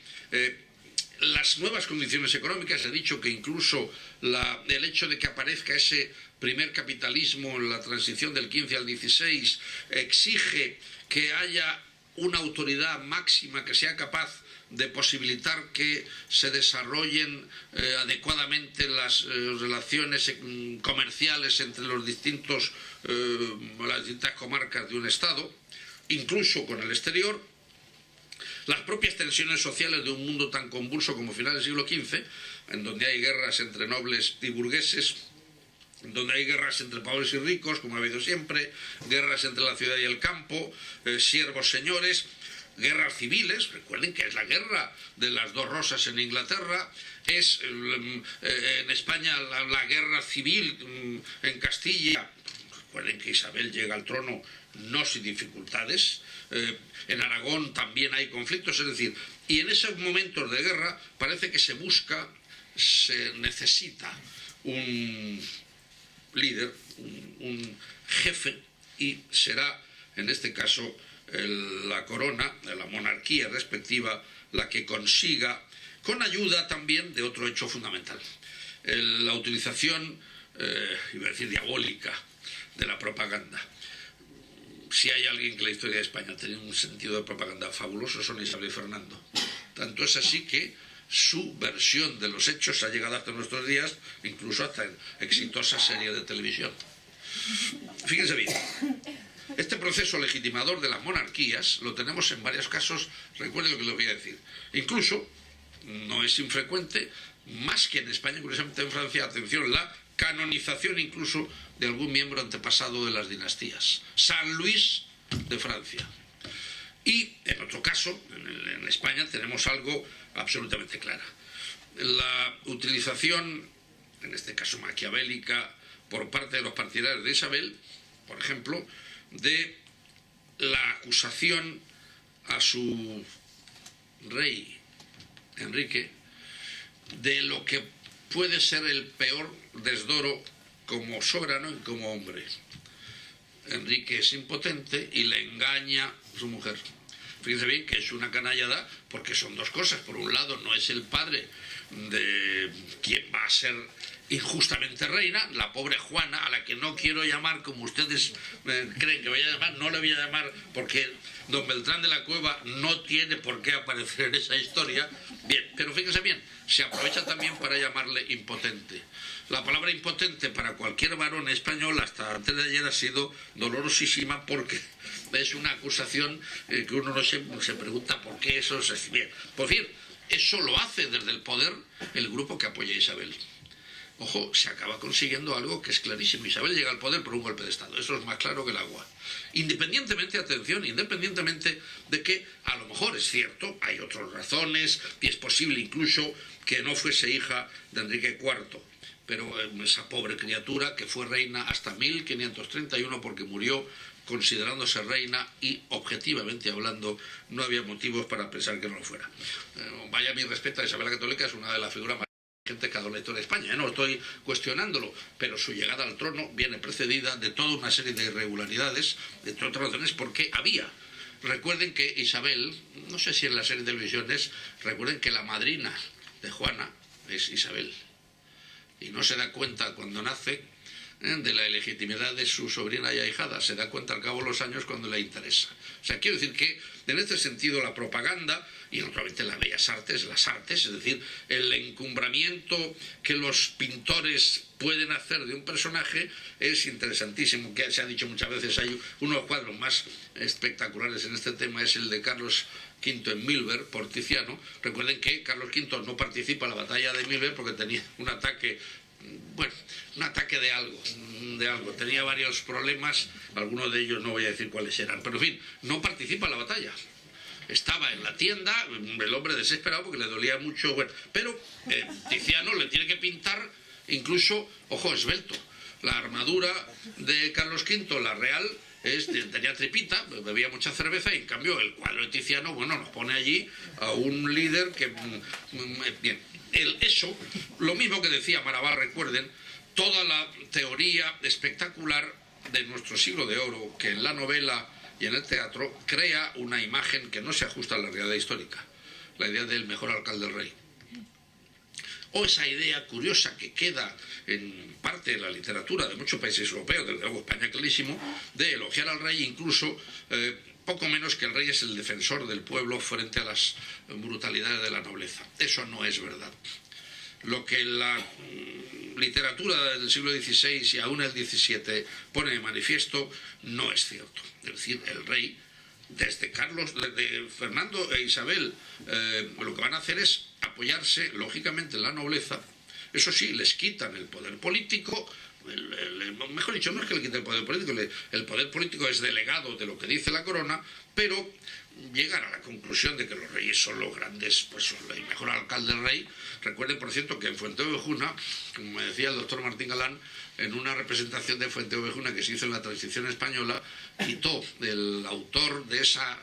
Las nuevas condiciones económicas, he dicho que incluso el hecho de que aparezca ese primer capitalismo en la transición del 15 al 16 exige que haya una autoridad máxima que sea capaz de posibilitar que se desarrollen adecuadamente las relaciones comerciales entre las distintas comarcas de un Estado, incluso con el exterior. Las propias tensiones sociales de un mundo tan convulso como finales del siglo XV, en donde hay guerras entre nobles y burgueses, en donde hay guerras entre pobres y ricos, como ha habido siempre, guerras entre la ciudad y el campo, siervos señores, guerras civiles. Recuerden que es la guerra de las dos rosas en Inglaterra, es en España la guerra civil en Castilla. Recuerden que Isabel llega al trono no sin dificultades. En Aragón también hay conflictos, es decir, y en esos momentos de guerra parece que se necesita un líder, un jefe, y será en este caso la corona, la monarquía respectiva, la que consiga, con ayuda también de otro hecho fundamental, la utilización, iba a decir diabólica, de la propaganda. Si hay alguien que la historia de España tiene un sentido de propaganda fabuloso, son Isabel y Fernando. Tanto es así que su versión de los hechos ha llegado hasta nuestros días, incluso hasta en exitosas series de televisión. Fíjense bien, este proceso legitimador de las monarquías lo tenemos en varios casos. Recuerden lo que les voy a decir. Incluso, no es infrecuente, más que en España, curiosamente en Francia, atención, la canonización incluso de algún miembro antepasado de las dinastías. San Luis de Francia. Y en otro caso, en España, tenemos algo absolutamente claro. La utilización, en este caso maquiavélica, por parte de los partidarios de Isabel, por ejemplo, de la acusación a su rey, Enrique, de lo que puede ser el peor desdoro como soberano y como hombre. Enrique es impotente y le engaña a su mujer. Fíjense bien que es una canallada, porque son dos cosas. Por un lado, no es el padre de quien va a ser injustamente reina, la pobre Juana, a la que no quiero llamar como ustedes creen que voy a llamar, no le voy a llamar porque don Beltrán de la Cueva no tiene por qué aparecer en esa historia. Bien, pero fíjense bien, se aprovecha también para llamarle impotente. La palabra impotente para cualquier varón español hasta antes de ayer ha sido dolorosísima, porque es una acusación que uno no se pregunta por qué eso es bien. Por fin, eso lo hace desde el poder el grupo que apoya a Isabel. Ojo, se acaba consiguiendo algo que es clarísimo. Isabel llega al poder por un golpe de Estado. Eso es más claro que el agua. Independientemente, atención, independientemente de que a lo mejor es cierto, hay otras razones, y es posible incluso que no fuese hija de Enrique IV. Pero esa pobre criatura que fue reina hasta 1531 porque murió considerándose reina y, objetivamente hablando, no había motivos para pensar que no lo fuera. Vaya mi respeto a Isabel la Católica, es una de las figuras más gente que ha dado la historia de España, no estoy cuestionándolo, pero su llegada al trono viene precedida de toda una serie de irregularidades, entre otras razones porque había. Recuerden que Isabel, no sé si en la serie de televisiones, recuerden que la madrina de Juana es Isabel. Y no se da cuenta cuando nace de la ilegitimidad de su sobrina y ahijada. Se da cuenta al cabo de los años cuando le interesa. O sea, quiero decir que en este sentido la propaganda y naturalmente las bellas artes, las artes, es decir, el encumbramiento que los pintores pueden hacer de un personaje es interesantísimo. Que se ha dicho muchas veces, hay uno de los cuadros más espectaculares en este tema, es el de Carlos V en Milver, por Tiziano. Recuerden que Carlos V no participa en la batalla de Milver porque tenía un ataque, bueno, un ataque de algo, tenía varios problemas, algunos de ellos no voy a decir cuáles eran, pero en fin, no participa en la batalla. Estaba en la tienda, el hombre desesperado porque le dolía mucho, bueno, pero Tiziano le tiene que pintar incluso, ojo, esbelto. La armadura de Carlos V, la real, tenía tripita, bebía mucha cerveza, y en cambio el cuadro de Tiziano, bueno, nos pone allí a un líder que, bien, eso, lo mismo que decía Maraval, recuerden, toda la teoría espectacular de nuestro siglo de oro, que en la novela y en el teatro crea una imagen que no se ajusta a la realidad histórica, la idea del mejor alcalde del rey. O esa idea curiosa que queda en parte de la literatura de muchos países europeos, desde luego España clarísimo, de elogiar al rey, incluso poco menos que el rey es el defensor del pueblo frente a las brutalidades de la nobleza. Eso no es verdad. Lo que la literatura del siglo XVI y aún el XVII pone de manifiesto no es cierto. Es decir, el rey, desde Fernando e Isabel, lo que van a hacer es apoyarse lógicamente en la nobleza. Eso sí, les quitan el poder político, mejor dicho, no es que le quiten el poder político, el poder político es delegado de lo que dice la corona, pero llegan a la conclusión de que los reyes son los grandes, pues el mejor alcalde del rey. Recuerden, por cierto, que en Fuenteovejuna, como me decía el doctor Martín Galán, en una representación de Fuenteovejuna que se hizo en la Transición española, quitó el autor de esa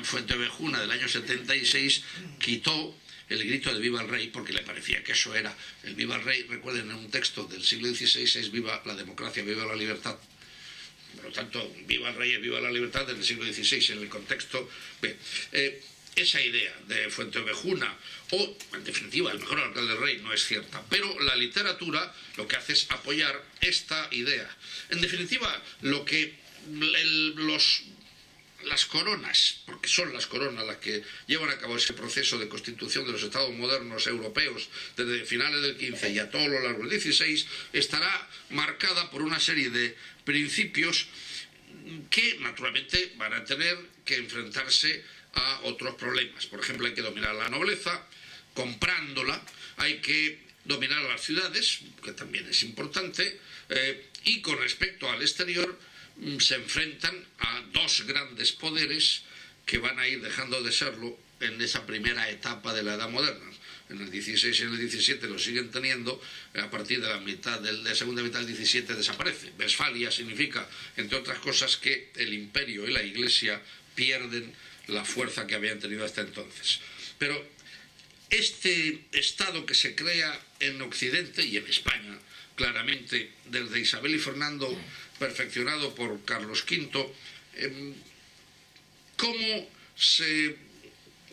Fuenteovejuna del año 76, quitó el grito de viva el rey, porque le parecía que eso era el viva el rey. Recuerden, en un texto del siglo XVI es viva la democracia, viva la libertad. Por lo tanto, viva el rey, viva la libertad del siglo XVI, en el contexto. Bien, esa idea de Fuenteovejuna, o en definitiva el mejor alcalde del rey, no es cierta, pero la literatura lo que hace es apoyar esta idea. En definitiva, lo que las coronas, porque son las coronas las que llevan a cabo ese proceso de constitución de los estados modernos europeos desde finales del XV y a todo lo largo del XVI, estará marcada por una serie de principios que naturalmente van a tener que enfrentarse a otros problemas. Por ejemplo, hay que dominar la nobleza, comprándola, hay que dominar las ciudades, que también es importante, y con respecto al exterior se enfrentan a dos grandes poderes que van a ir dejando de serlo en esa primera etapa de la Edad Moderna. En el XVI y en el XVII lo siguen teniendo, a partir de la segunda mitad del XVII desaparece. Westfalia significa, entre otras cosas, que el imperio y la Iglesia pierden la fuerza que habían tenido hasta entonces. Pero este estado que se crea en Occidente y en España, claramente desde Isabel y Fernando, perfeccionado por Carlos V, ¿cómo se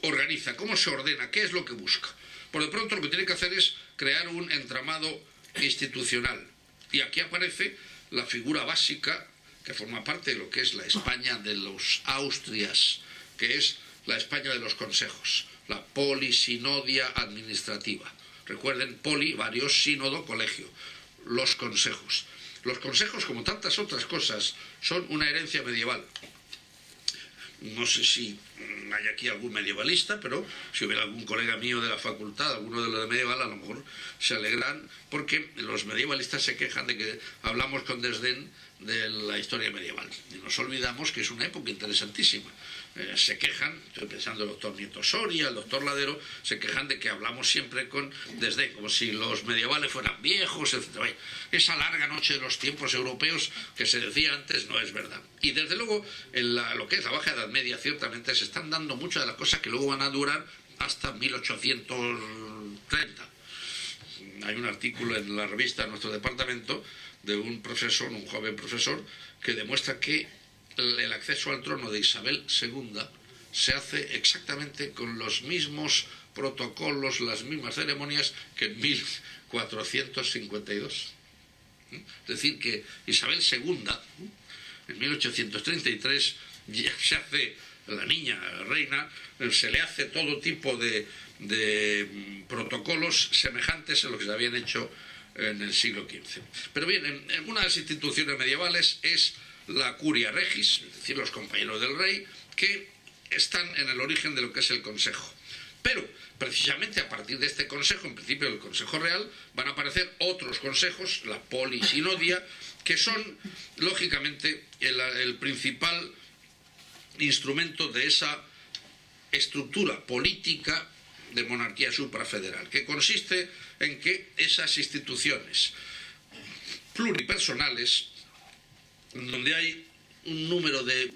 organiza? ¿Cómo se ordena? ¿Qué es lo que busca? Por de pronto lo que tiene que hacer es crear un entramado institucional. Y aquí aparece la figura básica que forma parte de lo que es la España de los Austrias, que es la España de los consejos, la polisinodia administrativa. Recuerden, poli, varios, sínodo, colegio, los consejos. Los consejos, como tantas otras cosas, son una herencia medieval. No sé si hay aquí algún medievalista, pero si hubiera algún colega mío de la facultad, alguno de los de medieval, a lo mejor se alegran, porque los medievalistas se quejan de que hablamos con desdén de la historia medieval. Y nos olvidamos que es una época interesantísima. Se quejan, estoy pensando el doctor Nieto Soria, el doctor Ladero, se quejan de que hablamos siempre con desdén, como si los medievales fueran viejos, etc. Esa larga noche de los tiempos europeos que se decía antes no es verdad. Y desde luego, en lo que es la Baja Edad Media, ciertamente se están dando muchas de las cosas que luego van a durar hasta 1830. Hay un artículo en la revista de nuestro departamento de un profesor, un joven profesor, que demuestra que el acceso al trono de Isabel II se hace exactamente con los mismos protocolos, las mismas ceremonias que en 1452. Es decir, que Isabel II, en 1833, ya se hace la niña reina, se le hace todo tipo de protocolos semejantes a lo que se habían hecho en el siglo XV. Pero bien, en unas instituciones medievales es la curia regis, es decir, los compañeros del rey, que están en el origen de lo que es el consejo. Pero precisamente a partir de este consejo, en principio el consejo real, van a aparecer otros consejos, la polisinodia, que son lógicamente el principal instrumento de esa estructura política de monarquía suprafederal, que consiste en que esas instituciones pluripersonales, donde hay un número de...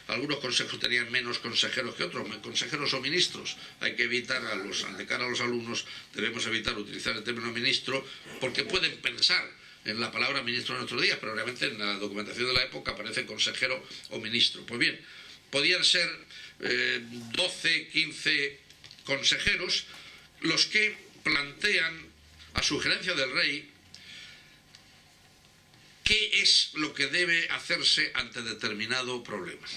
Algunos consejos tenían menos consejeros que otros, consejeros o ministros. Hay que evitar, de cara a los alumnos, debemos evitar utilizar el término ministro, porque pueden pensar en la palabra ministro en nuestros días, pero realmente en la documentación de la época aparece consejero o ministro. Pues bien, podían ser 12, 15 consejeros los que plantean, a sugerencia del rey, qué es lo que debe hacerse ante determinado problema.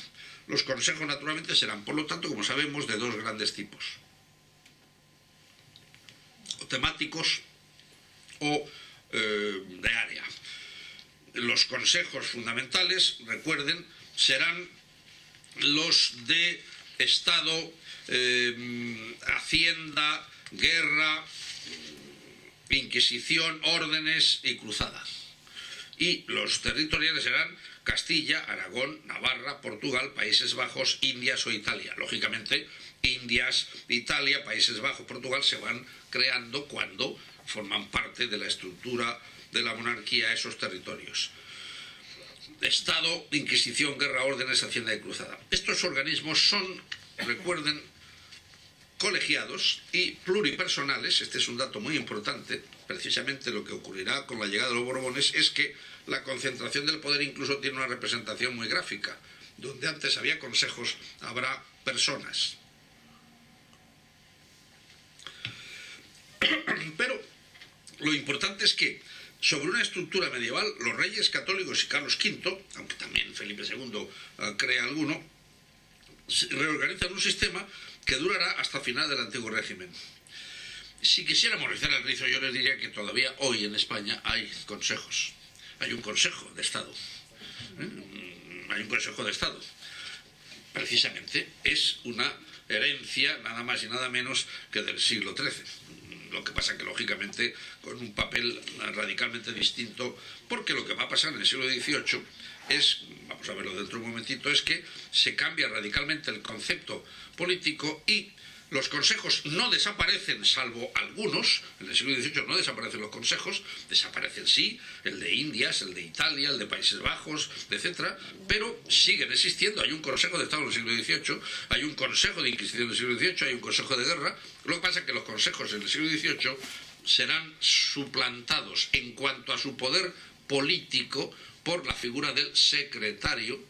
Los consejos, naturalmente, serán, por lo tanto, como sabemos, de dos grandes tipos: o temáticos o de área. Los consejos fundamentales, recuerden, serán los de Estado, Hacienda, Guerra, Inquisición, órdenes y cruzadas. Y los territoriales serán Castilla, Aragón, Navarra, Portugal, Países Bajos, Indias o Italia. Lógicamente, Indias, Italia, Países Bajos, Portugal se van creando cuando forman parte de la estructura de la monarquía esos territorios. Estado, Inquisición, Guerra, órdenes, Hacienda y cruzada. Estos organismos son, recuerden, colegiados y pluripersonales. Este es un dato muy importante. Precisamente lo que ocurrirá con la llegada de los Borbones es que la concentración del poder incluso tiene una representación muy gráfica. Donde antes había consejos, habrá personas. Pero lo importante es que sobre una estructura medieval, los reyes católicos y Carlos V, aunque también Felipe II crea alguno, reorganizan un sistema que durará hasta final del antiguo régimen. Si quisiéramos rizar el rizo, yo les diría que todavía hoy en España hay consejos. Hay un consejo de Estado. Hay un consejo de Estado. Precisamente es una herencia nada más y nada menos que del siglo XIII. Lo que pasa que, lógicamente, con un papel radicalmente distinto, porque lo que va a pasar en el siglo XVIII es, vamos a verlo dentro de un momentito, es que se cambia radicalmente el concepto político y los consejos no desaparecen, salvo algunos. En el siglo XVIII no desaparecen los consejos, desaparecen sí, el de Indias, el de Italia, el de Países Bajos, etcétera, pero siguen existiendo. Hay un consejo de Estado en el siglo XVIII, hay un consejo de Inquisición en el siglo XVIII, hay un consejo de guerra. Lo que pasa es que los consejos en el siglo XVIII serán suplantados en cuanto a su poder político por la figura del secretario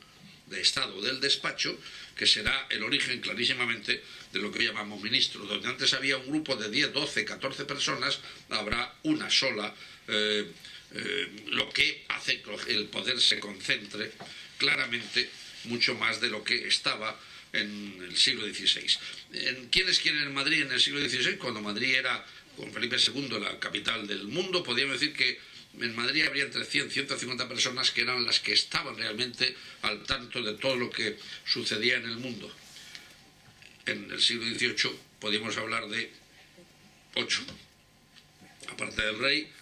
de Estado del despacho, que será el origen clarísimamente de lo que hoy llamamos ministro. Donde antes había un grupo de 10, 12, 14 personas, habrá una sola, lo que hace que el poder se concentre claramente mucho más de lo que estaba en el siglo XVI. ¿Quiénes quieren en Madrid en el siglo XVI? Cuando Madrid era, con Felipe II, la capital del mundo, podríamos decir que en Madrid habría entre 100 y 150 personas que eran las que estaban realmente al tanto de todo lo que sucedía en el mundo. En el siglo XVIII podríamos hablar de 8. Aparte del rey,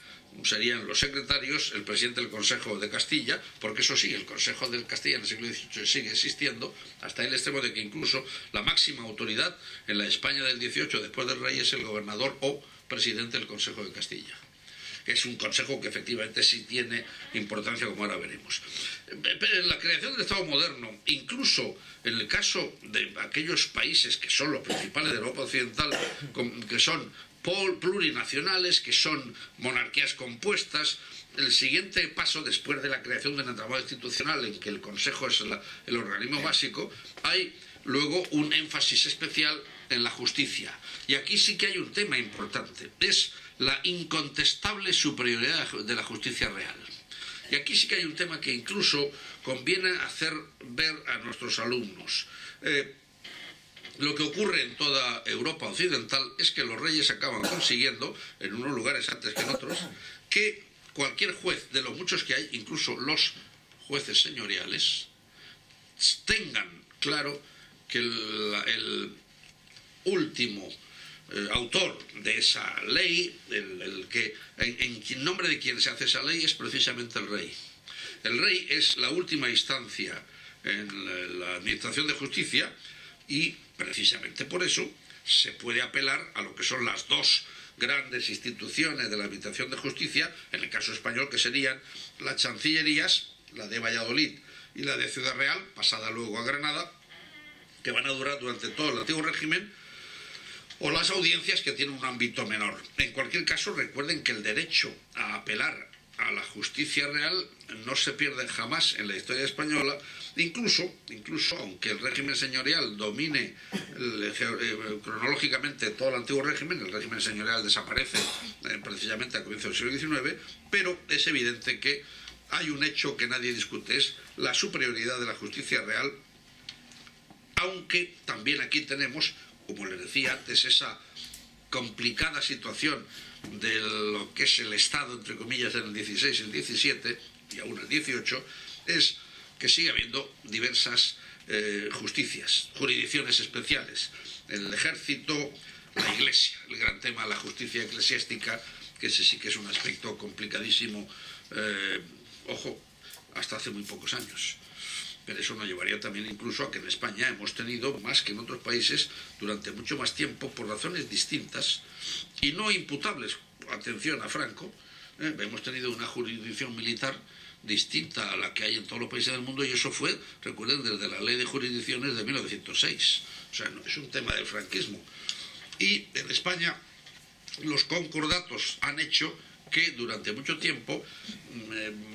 serían los secretarios, el presidente del Consejo de Castilla, porque eso sí, el Consejo de Castilla en el siglo XVIII sigue existiendo, hasta el extremo de que incluso la máxima autoridad en la España del XVIII, después del rey, es el gobernador o presidente del Consejo de Castilla. Es un consejo que efectivamente sí tiene importancia, como ahora veremos. En la creación del Estado moderno, incluso en el caso de aquellos países que son los principales de Europa Occidental, que son plurinacionales, que son monarquías compuestas, el siguiente paso, después de la creación del entramado institucional, en que el Consejo es el organismo básico, hay luego un énfasis especial en la justicia. Y aquí sí que hay un tema importante, es la incontestable superioridad de la justicia real. Y aquí sí que hay un tema que incluso conviene hacer ver a nuestros alumnos. Lo que ocurre en toda Europa occidental es que los reyes acaban consiguiendo, en unos lugares antes que en otros, que cualquier juez, de los muchos que hay, incluso los jueces señoriales, tengan claro que el último autor de esa ley, el que en nombre de quien se hace esa ley, es precisamente el rey. El rey es la última instancia en la administración de justicia y precisamente por eso se puede apelar a lo que son las dos grandes instituciones de la administración de justicia, en el caso español, que serían las chancillerías, la de Valladolid y la de Ciudad Real, pasada luego a Granada, que van a durar durante todo el antiguo régimen, o las audiencias, que tienen un ámbito menor. En cualquier caso, recuerden que el derecho a apelar a la justicia real no se pierde jamás en la historia española, incluso aunque el régimen señorial domine cronológicamente todo el antiguo régimen, el régimen señorial desaparece precisamente al comienzo del siglo XIX, pero es evidente que hay un hecho que nadie discute, es la superioridad de la justicia real, aunque también aquí tenemos, como les decía antes, esa complicada situación de lo que es el Estado, entre comillas, en el 16 y el 17, y aún el 18, es que sigue habiendo diversas justicias, jurisdicciones especiales. El ejército, la iglesia, el gran tema de la justicia eclesiástica, que ese sí que es un aspecto complicadísimo, ojo, hasta hace muy pocos años. Pero eso nos llevaría también incluso a que en España hemos tenido, más que en otros países, durante mucho más tiempo, por razones distintas y no imputables, atención a Franco, hemos tenido una jurisdicción militar distinta a la que hay en todos los países del mundo, y eso fue, recuerden, desde la ley de jurisdicciones de 1906. O sea, no, es un tema del franquismo. Y en España los concordatos han hecho que durante mucho tiempo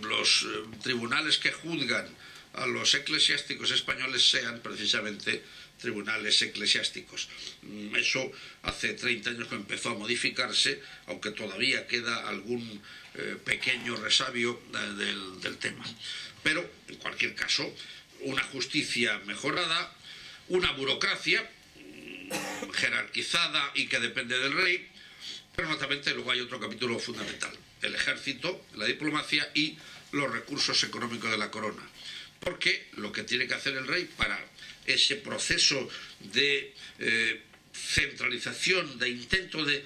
los tribunales que juzgan a los eclesiásticos españoles sean precisamente tribunales eclesiásticos. Eso hace 30 años que empezó a modificarse, aunque todavía queda algún pequeño resabio del tema. Pero, en cualquier caso, una justicia mejorada, una burocracia jerarquizada y que depende del rey, pero notamente luego hay otro capítulo fundamental: el ejército, la diplomacia y los recursos económicos de la corona. Porque lo que tiene que hacer el rey para ese proceso de centralización, de intento de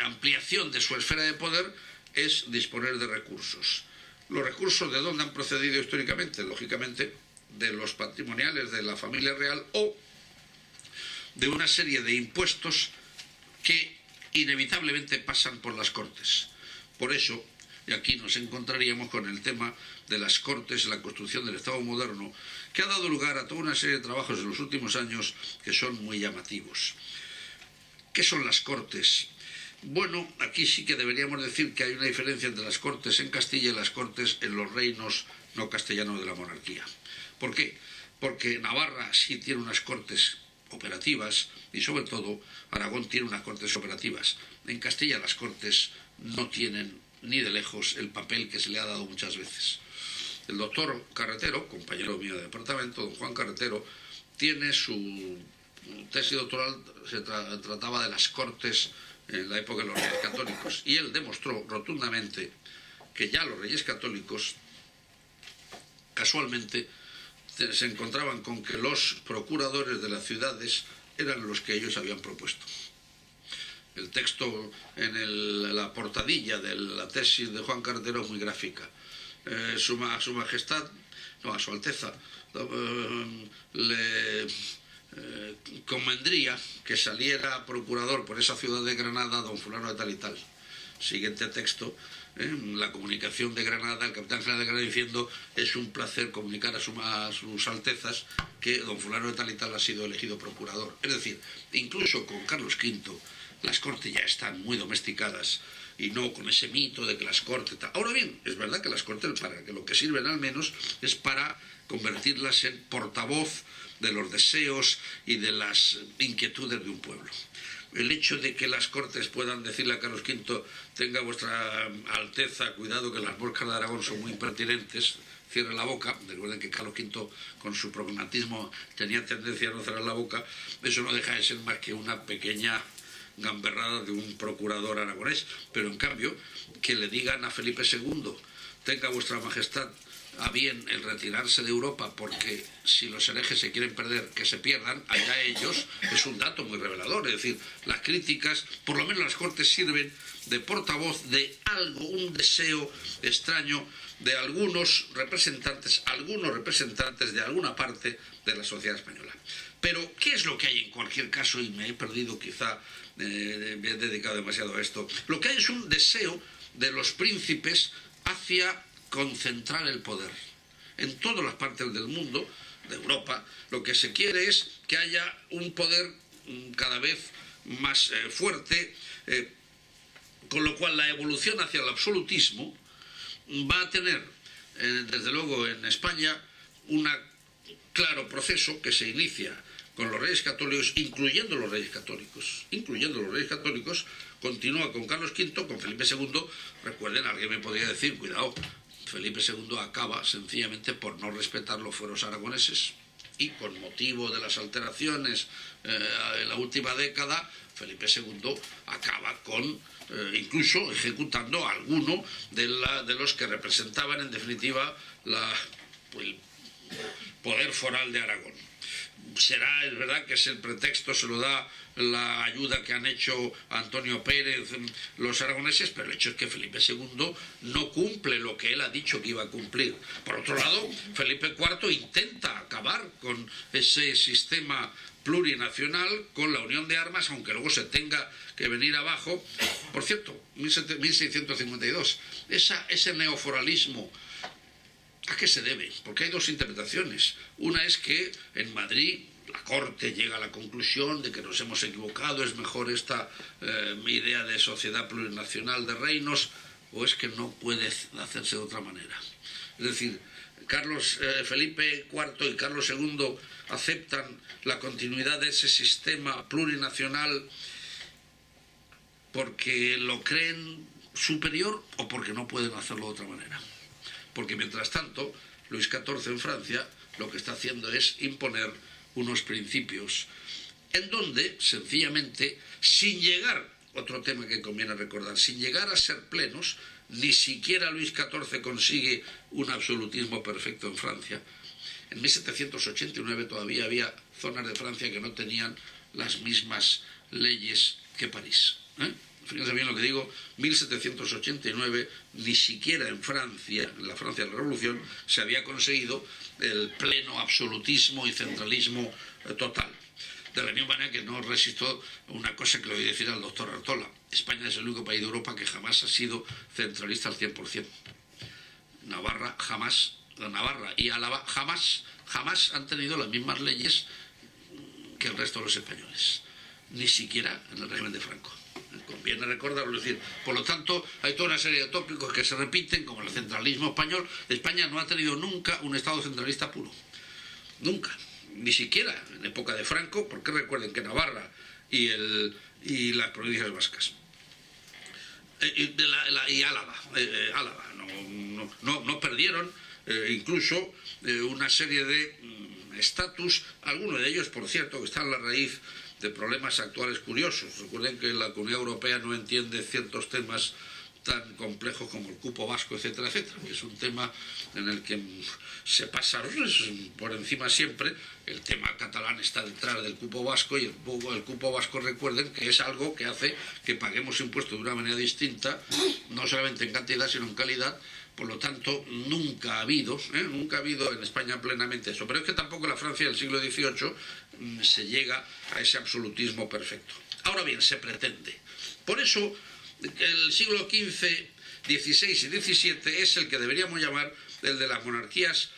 ampliación de su esfera de poder, es disponer de recursos. ¿Los recursos de dónde han procedido históricamente? Lógicamente, de los patrimoniales de la familia real o de una serie de impuestos que inevitablemente pasan por las Cortes. Por eso, y aquí nos encontraríamos con el tema de las Cortes, la construcción del Estado moderno, que ha dado lugar a toda una serie de trabajos en los últimos años que son muy llamativos. ¿Qué son las Cortes? Bueno, aquí sí que deberíamos decir que hay una diferencia entre las Cortes en Castilla y las Cortes en los reinos no castellanos de la monarquía. ¿Por qué? Porque Navarra sí tiene unas Cortes operativas y sobre todo Aragón tiene unas Cortes operativas. En Castilla las Cortes no tienen ni de lejos el papel que se le ha dado muchas veces. El doctor Carretero, compañero mío de departamento, don Juan Carretero, tiene su tesis doctoral, se trataba de las Cortes en la época de los Reyes Católicos, y él demostró rotundamente que ya los Reyes Católicos casualmente se encontraban con que los procuradores de las ciudades eran los que ellos habían propuesto. El texto en la portadilla de la tesis de Juan Carretero es muy gráfica. A su Alteza, le convendría que saliera procurador por esa ciudad de Granada don fulano de tal y tal. Siguiente texto, la comunicación de Granada, el capitán general de Granada diciendo: es un placer comunicar a sus altezas que don fulano de tal y tal ha sido elegido procurador. Es decir, incluso con Carlos V las Cortes ya están muy domesticadas y no con ese mito de que las Cortes... Ahora bien, es verdad que las Cortes, para que lo que sirven al menos, es para convertirlas en portavoz de los deseos y de las inquietudes de un pueblo. el hecho de que las Cortes puedan decirle a Carlos V, tenga vuestra Alteza, cuidado que las moscas de Aragón son muy impertinentes, cierre la boca. Recuerden que Carlos V, con su pragmatismo, tenía tendencia a no cerrar la boca. Eso no deja de ser más que una pequeña gamberrada de un procurador aragonés. Pero en cambio, que le digan a Felipe II, tenga vuestra majestad a bien el retirarse de Europa, porque si los herejes se quieren perder, que se pierdan, allá ellos, es un dato muy revelador. Es decir, las críticas, por lo menos las Cortes, sirven de portavoz de algo, un deseo extraño de algunos representantes de alguna parte de la sociedad española. Pero, ¿qué es lo que hay en cualquier caso? Y me he perdido quizá, me he dedicado demasiado a esto. Lo que hay es un deseo de los príncipes hacia concentrar el poder. En todas las partes del mundo, de Europa, lo que se quiere es que haya un poder cada vez más fuerte, con lo cual la evolución hacia el absolutismo va a tener, desde luego en España, un claro proceso que se inicia con los Reyes Católicos, incluyendo los Reyes Católicos, continúa con Carlos V, con Felipe II. Recuerden, alguien me podría decir, cuidado, Felipe II acaba sencillamente por no respetar los fueros aragoneses, y con motivo de las alteraciones en la última década, Felipe II acaba con incluso ejecutando a alguno de los que representaban en definitiva el poder foral de Aragón. Es verdad que es el pretexto, se lo da la ayuda que han hecho Antonio Pérez los aragoneses, pero el hecho es que Felipe II no cumple lo que él ha dicho que iba a cumplir. Por otro lado, Felipe IV intenta acabar con ese sistema plurinacional, con la unión de armas, aunque luego se tenga que venir abajo. Por cierto, 1652, ese neoforalismo, ¿a qué se debe? Porque hay dos interpretaciones. Una es que en Madrid la Corte llega a la conclusión de que nos hemos equivocado, es mejor esta idea de sociedad plurinacional de reinos, o es que no puede hacerse de otra manera. Es decir, Felipe IV y Carlos II aceptan la continuidad de ese sistema plurinacional porque lo creen superior o porque no pueden hacerlo de otra manera. Porque mientras tanto, Luis XIV en Francia lo que está haciendo es imponer unos principios en donde, sencillamente, sin llegar, otro tema que conviene recordar, sin llegar a ser plenos, ni siquiera Luis XIV consigue un absolutismo perfecto en Francia. En 1789 todavía había zonas de Francia que no tenían las mismas leyes que París. Fíjense bien lo que digo, 1789, ni siquiera en Francia, en la Francia de la Revolución, se había conseguido el pleno absolutismo y centralismo total. De la misma manera que no resisto una cosa que le voy a decir al doctor Artola. España es el único país de Europa que jamás ha sido centralista al 100%. Navarra y Álava jamás han tenido las mismas leyes que el resto de los españoles. Ni siquiera en el régimen de Franco. Conviene recordarlo, es decir, por lo tanto, hay toda una serie de tópicos que se repiten, como el centralismo español. España no ha tenido nunca un Estado centralista puro. Nunca. Ni siquiera en época de Franco, porque recuerden que Navarra y las provincias vascas y Álava no perdieron incluso una serie de estatus, algunos de ellos, por cierto, que están a la raíz de problemas actuales curiosos. Recuerden que la Comunidad Europea no entiende ciertos temas tan complejos como el cupo vasco, etcétera, etcétera. Es un tema en el que se pasa por encima siempre. El tema catalán está detrás del cupo vasco, y el cupo vasco, recuerden que es algo que hace que paguemos impuestos de una manera distinta, no solamente en cantidad sino en calidad. Por lo tanto, nunca ha habido en España plenamente eso. Pero es que tampoco en la Francia del siglo XVIII se llega a ese absolutismo perfecto. Ahora bien, se pretende. Por eso, el siglo XV, XVI y XVII es el que deberíamos llamar el de las monarquías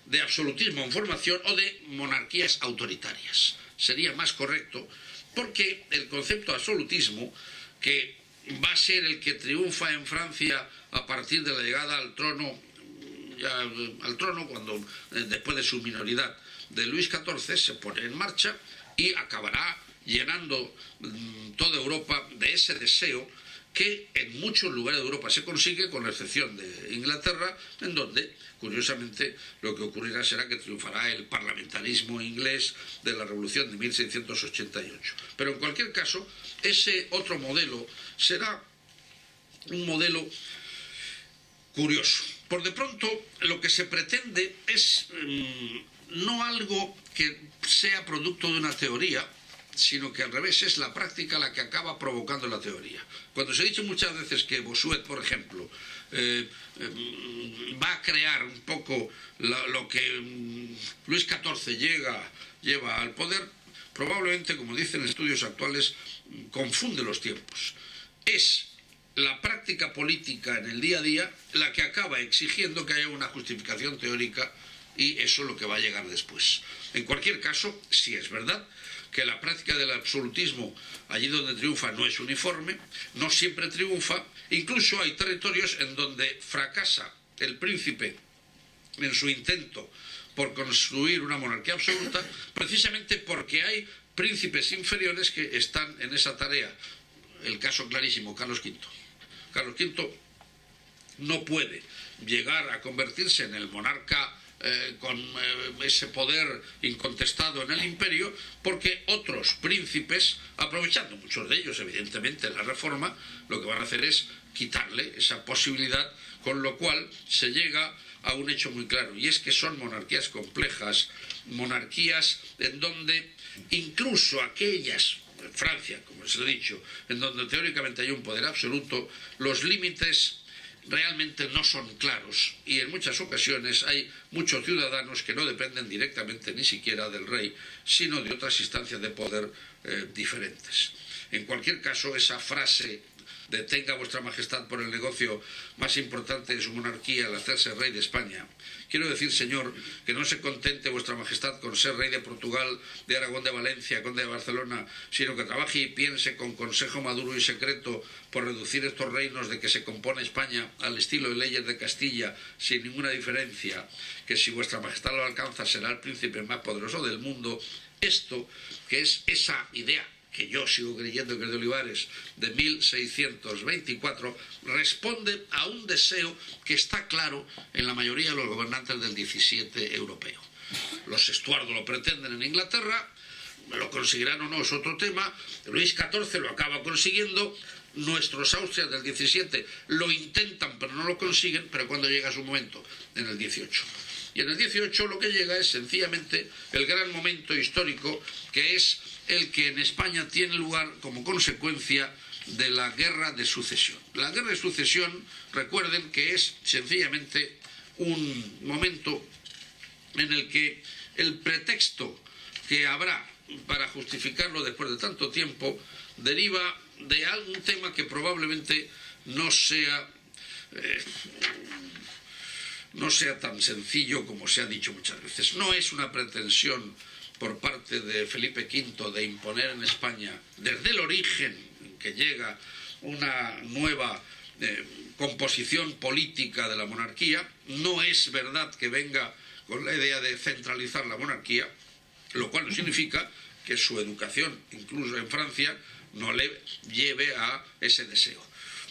de absolutismo en formación o de monarquías autoritarias. Sería más correcto, porque el concepto de absolutismo, que va a ser el que triunfa en Francia a partir de la llegada al trono, cuando después de su minoridad de Luis XIV, se pone en marcha y acabará llenando toda Europa de ese deseo que en muchos lugares de Europa se consigue, con la excepción de Inglaterra, en donde, curiosamente, lo que ocurrirá será que triunfará el parlamentarismo inglés de la Revolución de 1688. Pero en cualquier caso, ese otro modelo será un modelo curioso. Por de pronto, lo que se pretende es no algo que sea producto de una teoría, sino que al revés es la práctica la que acaba provocando la teoría. Cuando se ha dicho muchas veces que Bossuet, por ejemplo, va a crear un poco lo que Luis XIV lleva al poder, probablemente, como dicen estudios actuales, confunde los tiempos. Es la práctica política en el día a día la que acaba exigiendo que haya una justificación teórica, y eso es lo que va a llegar después. En cualquier caso, sí es verdad que la práctica del absolutismo, allí donde triunfa, no es uniforme, no siempre triunfa, incluso hay territorios en donde fracasa el príncipe en su intento por construir una monarquía absoluta, precisamente porque hay príncipes inferiores que están en esa tarea. El caso clarísimo, Carlos V. Carlos V no puede llegar a convertirse en el monarca con ese poder incontestado en el imperio, porque otros príncipes, aprovechando muchos de ellos evidentemente la reforma, lo que van a hacer es quitarle esa posibilidad, con lo cual se llega a un hecho muy claro, y es que son monarquías complejas, monarquías en donde incluso aquellas, en Francia, como os he dicho, en donde teóricamente hay un poder absoluto, los límites realmente no son claros, y en muchas ocasiones hay muchos ciudadanos que no dependen directamente ni siquiera del rey, sino de otras instancias de poder diferentes. En cualquier caso, esa frase de tenga vuestra majestad por el negocio más importante de su monarquía el hacerse rey de España, quiero decir, señor, que no se contente vuestra majestad con ser rey de Portugal, de Aragón, de Valencia, conde de Barcelona, sino que trabaje y piense con consejo maduro y secreto por reducir estos reinos de que se compone España al estilo de leyes de Castilla, sin ninguna diferencia, que si vuestra majestad lo alcanza será el príncipe más poderoso del mundo. Esto, que es esa idea que yo sigo creyendo que es de Olivares, de 1624, responde a un deseo que está claro en la mayoría de los gobernantes del 17 europeo. Los Estuardo lo pretenden en Inglaterra, lo conseguirán o no es otro tema, Luis XIV lo acaba consiguiendo, nuestros Austrias del 17 lo intentan pero no lo consiguen, pero cuando llega su momento, en el 18. Y en el 18 lo que llega es sencillamente el gran momento histórico, que es el que en España tiene lugar como consecuencia de la Guerra de Sucesión. La Guerra de Sucesión, recuerden que es sencillamente un momento en el que el pretexto que habrá para justificarlo después de tanto tiempo deriva de algún tema que probablemente no sea tan sencillo como se ha dicho muchas veces. No es una pretensión por parte de Felipe V de imponer en España, desde el origen en que llega una nueva composición política de la monarquía, no es verdad que venga con la idea de centralizar la monarquía, lo cual no significa que su educación, incluso en Francia, no le lleve a ese deseo.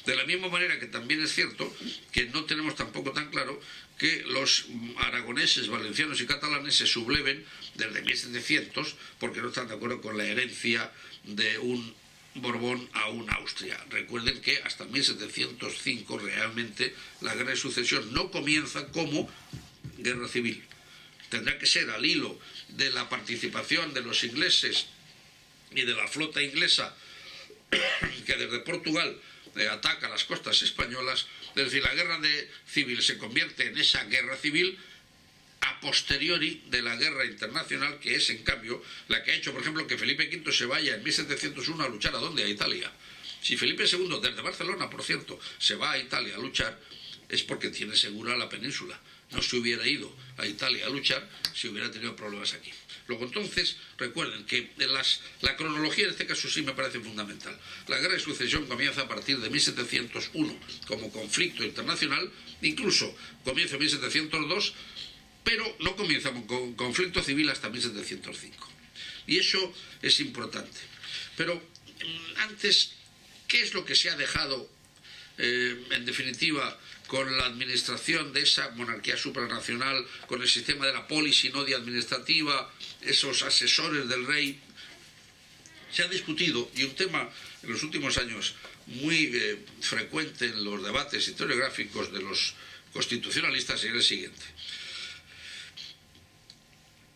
De la misma manera que también es cierto que no tenemos tampoco tan claro que los aragoneses, valencianos y catalanes se subleven desde 1700 porque no están de acuerdo con la herencia de un Borbón a un Austria. Recuerden que hasta 1705 realmente la guerra de sucesión no comienza como guerra civil. Tendrá que ser al hilo de la participación de los ingleses y de la flota inglesa que desde Portugal ataca las costas españolas. Es decir, la guerra civil se convierte en esa guerra civil a posteriori de la guerra internacional, que es en cambio la que ha hecho, por ejemplo, que Felipe V se vaya en 1701 a luchar ¿a dónde? A Italia. Si Felipe II, desde Barcelona, por cierto, se va a Italia a luchar, es porque tiene segura la península. No se hubiera ido a Italia a luchar si hubiera tenido problemas aquí. Luego, entonces, recuerden que la cronología en este caso sí me parece fundamental. La guerra de sucesión comienza a partir de 1701 como conflicto internacional, incluso comienza en 1702, pero no comienza con conflicto civil hasta 1705. Y eso es importante. Pero antes, ¿qué es lo que se ha dejado, en definitiva, con la administración de esa monarquía supranacional, con el sistema de la polisinodia administrativa, esos asesores del rey? Se ha discutido, y un tema en los últimos años muy frecuente en los debates historiográficos de los constitucionalistas, es el siguiente.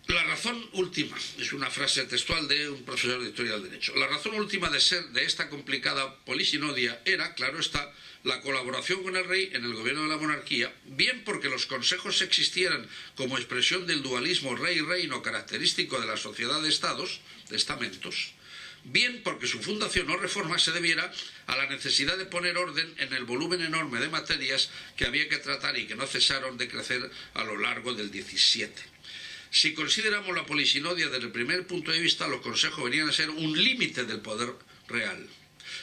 La razón última, es una frase textual de un profesor de Historia del Derecho, la razón última de ser de esta complicada polisinodia era, claro está, la colaboración con el rey en el gobierno de la monarquía, bien porque los consejos existieran como expresión del dualismo rey-reino característico de la sociedad de estados, de estamentos, bien porque su fundación o reforma se debiera a la necesidad de poner orden en el volumen enorme de materias que había que tratar y que no cesaron de crecer a lo largo del XVII. Si consideramos la polisinodia desde el primer punto de vista, los consejos venían a ser un límite del poder real.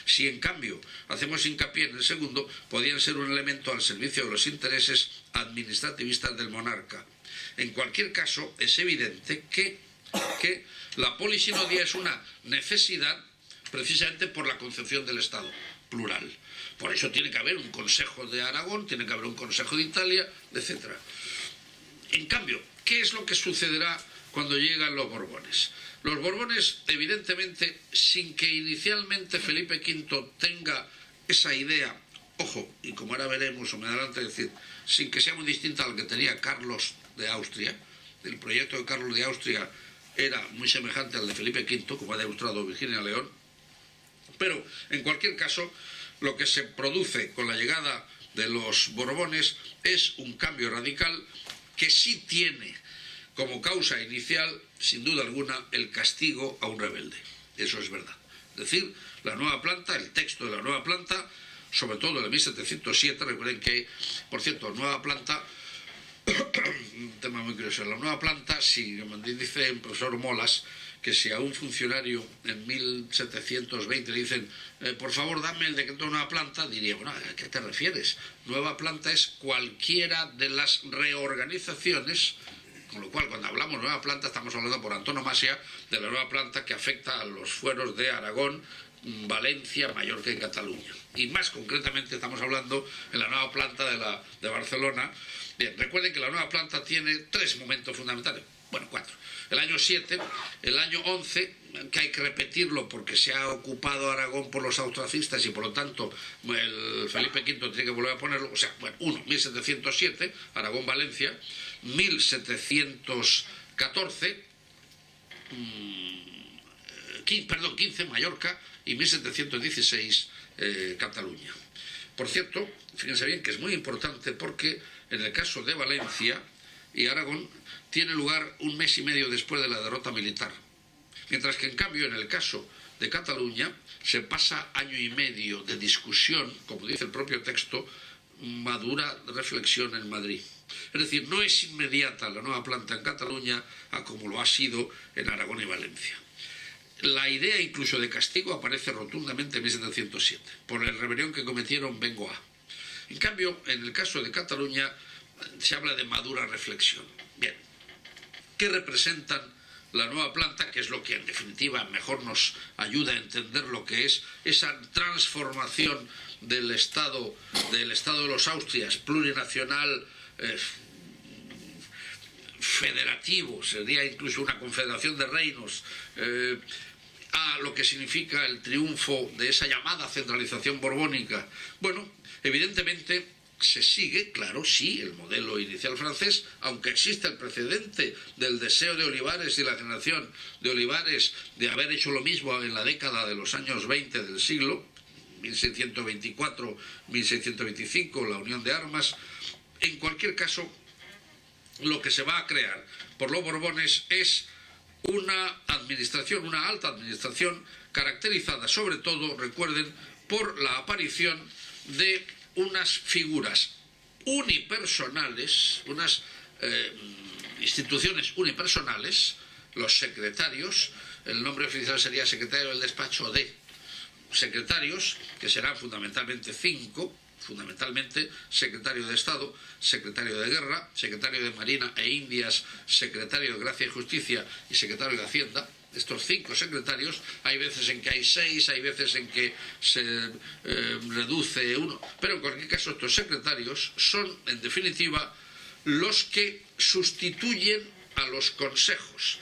Si, en cambio, hacemos hincapié en el segundo, podían ser un elemento al servicio de los intereses administrativistas del monarca. En cualquier caso, es evidente que la polisinodia es una necesidad precisamente por la concepción del Estado plural. Por eso tiene que haber un Consejo de Aragón, tiene que haber un Consejo de Italia, etc. En cambio, ¿qué es lo que sucederá cuando llegan los Borbones? Los Borbones, evidentemente, sin que inicialmente Felipe V tenga esa idea, ojo, y como ahora veremos, o me adelante decir, sin que sea muy distinta al que tenía Carlos de Austria, el proyecto de Carlos de Austria era muy semejante al de Felipe V, como ha demostrado Virginia León, pero en cualquier caso, lo que se produce con la llegada de los Borbones es un cambio radical que sí tiene como causa inicial, sin duda alguna, el castigo a un rebelde. Eso es verdad. Es decir, la nueva planta, el texto de la nueva planta, sobre todo en 1707, recuerden que, por cierto, nueva planta, un tema muy curioso, la nueva planta, si dice el profesor Molas, que si a un funcionario en 1720 le dicen por favor dame el decreto de nueva planta, diría, bueno, ¿a qué te refieres? Nueva planta es cualquiera de las reorganizaciones, con lo cual cuando hablamos de nueva planta estamos hablando por antonomasia de la nueva planta que afecta a los fueros de Aragón, Valencia, Mallorca y Cataluña. Y más concretamente estamos hablando en la nueva planta de Barcelona. Bien, recuerden que la nueva planta tiene 3 momentos fundamentales, bueno, 4. El año 7, el año 11, que hay que repetirlo porque se ha ocupado Aragón por los austracistas y por lo tanto el Felipe V tiene que volver a ponerlo, o sea, bueno, 1707, Aragón-Valencia, 1714, 15, Mallorca, y 1716, Cataluña. Por cierto, fíjense bien que es muy importante porque en el caso de Valencia y Aragón tiene lugar 1 mes y medio después de la derrota militar, mientras que en cambio en el caso de Cataluña se pasa 1 año y medio de discusión, como dice el propio texto, madura reflexión en Madrid. Es decir, no es inmediata la nueva planta en Cataluña a como lo ha sido en Aragón y Valencia. La idea incluso de castigo aparece rotundamente en 1707, por la rebelión que cometieron Bengoa. En cambio, en el caso de Cataluña se habla de madura reflexión. Bien, ¿qué representan la nueva planta? Que es lo que en definitiva mejor nos ayuda a entender lo que es esa transformación del Estado de los Austrias, plurinacional, federativo, sería incluso una confederación de reinos, a lo que significa el triunfo de esa llamada centralización borbónica. Bueno, evidentemente se sigue, claro, sí, el modelo inicial francés, aunque existe el precedente del deseo de Olivares y la generación de Olivares de haber hecho lo mismo en la década de los años 20 del siglo, 1624-1625, la Unión de Armas. En cualquier caso, lo que se va a crear por los Borbones es una administración, una alta administración, caracterizada sobre todo, recuerden, por la aparición de unas figuras unipersonales, unas instituciones unipersonales, los secretarios, el nombre oficial sería secretario del despacho de secretarios, que serán fundamentalmente 5, fundamentalmente secretario de Estado, secretario de Guerra, secretario de Marina e Indias, secretario de Gracia y Justicia y secretario de Hacienda. estos 5 secretarios, hay veces en que hay 6, hay veces en que se reduce 1, pero en cualquier caso estos secretarios son, en definitiva, los que sustituyen a los consejos.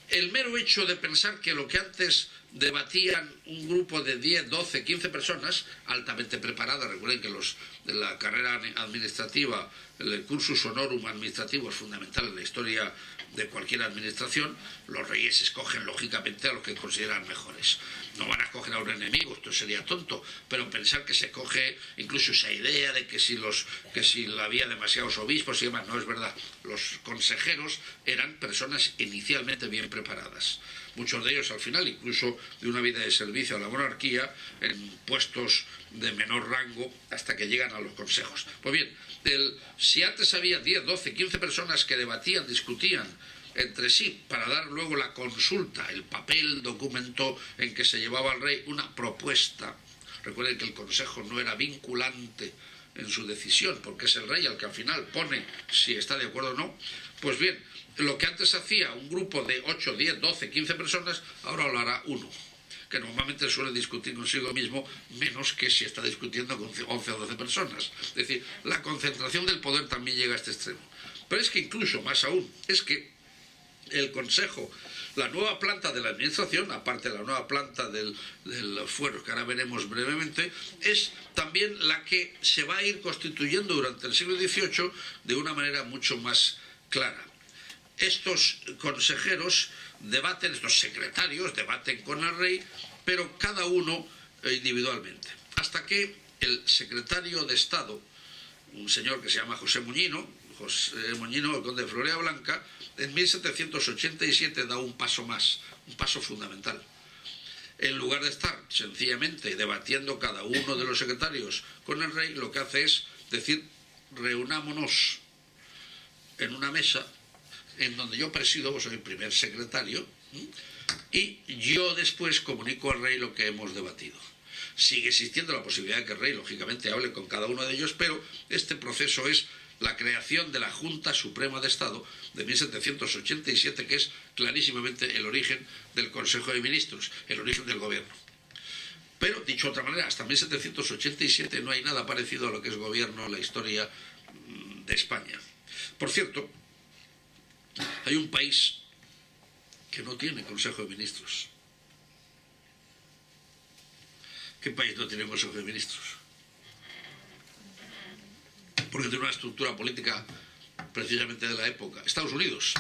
El mero hecho de pensar que lo que antes debatían un grupo de 10, 12, 15 personas altamente preparadas, recuerden que los de la carrera administrativa, el cursus honorum administrativo es fundamental en la historia de cualquier administración, los reyes escogen lógicamente a los que consideran mejores. No van a escoger a un enemigo, esto sería tonto, pero pensar que se coge incluso esa idea de que si había demasiados obispos y demás, no es verdad. Los consejeros eran personas inicialmente bien preparadas. Muchos de ellos al final, incluso de una vida de servicio a la monarquía, en puestos de menor rango hasta que llegan a los consejos. Pues bien, si antes había 10, 12, 15 personas que debatían, discutían entre sí para dar luego la consulta, el papel, documento en que se llevaba al rey una propuesta. Recuerden que el consejo no era vinculante en su decisión, porque es el rey el que al final pone si está de acuerdo o no. Pues bien, lo que antes hacía un grupo de 8, 10, 12, 15 personas, ahora lo hará uno, que normalmente suele discutir consigo mismo menos que si está discutiendo con 11 o 12 personas. Es decir, la concentración del poder también llega a este extremo. Pero es que incluso más aún, es que el Consejo, la nueva planta de la administración, aparte de la nueva planta del fuero, que ahora veremos brevemente, es también la que se va a ir constituyendo durante el siglo XVIII de una manera mucho más clara. Estos consejeros debaten, estos secretarios debaten con el rey, pero cada uno individualmente. Hasta que el secretario de Estado, un señor que se llama José Moñino, el conde de Florea Blanca, en 1787 da un paso más, un paso fundamental. En lugar de estar sencillamente debatiendo cada uno de los secretarios con el rey, lo que hace es decir, reunámonos en una mesa en donde yo presido, soy el primer secretario, y yo después comunico al rey lo que hemos debatido. Sigue existiendo la posibilidad de que el rey, lógicamente, hable con cada uno de ellos, pero este proceso es la creación de la Junta Suprema de Estado de 1787, que es clarísimamente el origen del Consejo de Ministros, el origen del gobierno. Pero, dicho de otra manera, hasta 1787 no hay nada parecido a lo que es gobierno en la historia de España. Por cierto, hay un país que no tiene Consejo de Ministros. ¿Qué país no tiene Consejo de Ministros? Porque tiene una estructura política precisamente de la época. Estados Unidos.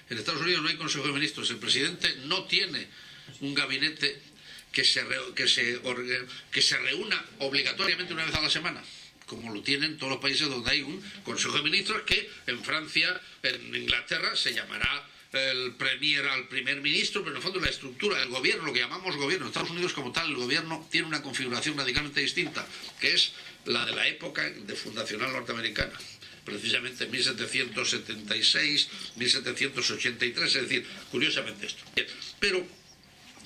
En Estados Unidos no hay Consejo de Ministros. El presidente no tiene un gabinete que se reúna obligatoriamente una vez a la semana, como lo tienen todos los países donde hay un Consejo de Ministros, que en Francia, en Inglaterra, se llamará el premier al primer ministro, pero en el fondo la estructura del gobierno, lo que llamamos gobierno, en Estados Unidos como tal, el gobierno tiene una configuración radicalmente distinta, que es la de la época de fundacional norteamericana, precisamente 1776, 1783, es decir, curiosamente esto. Pero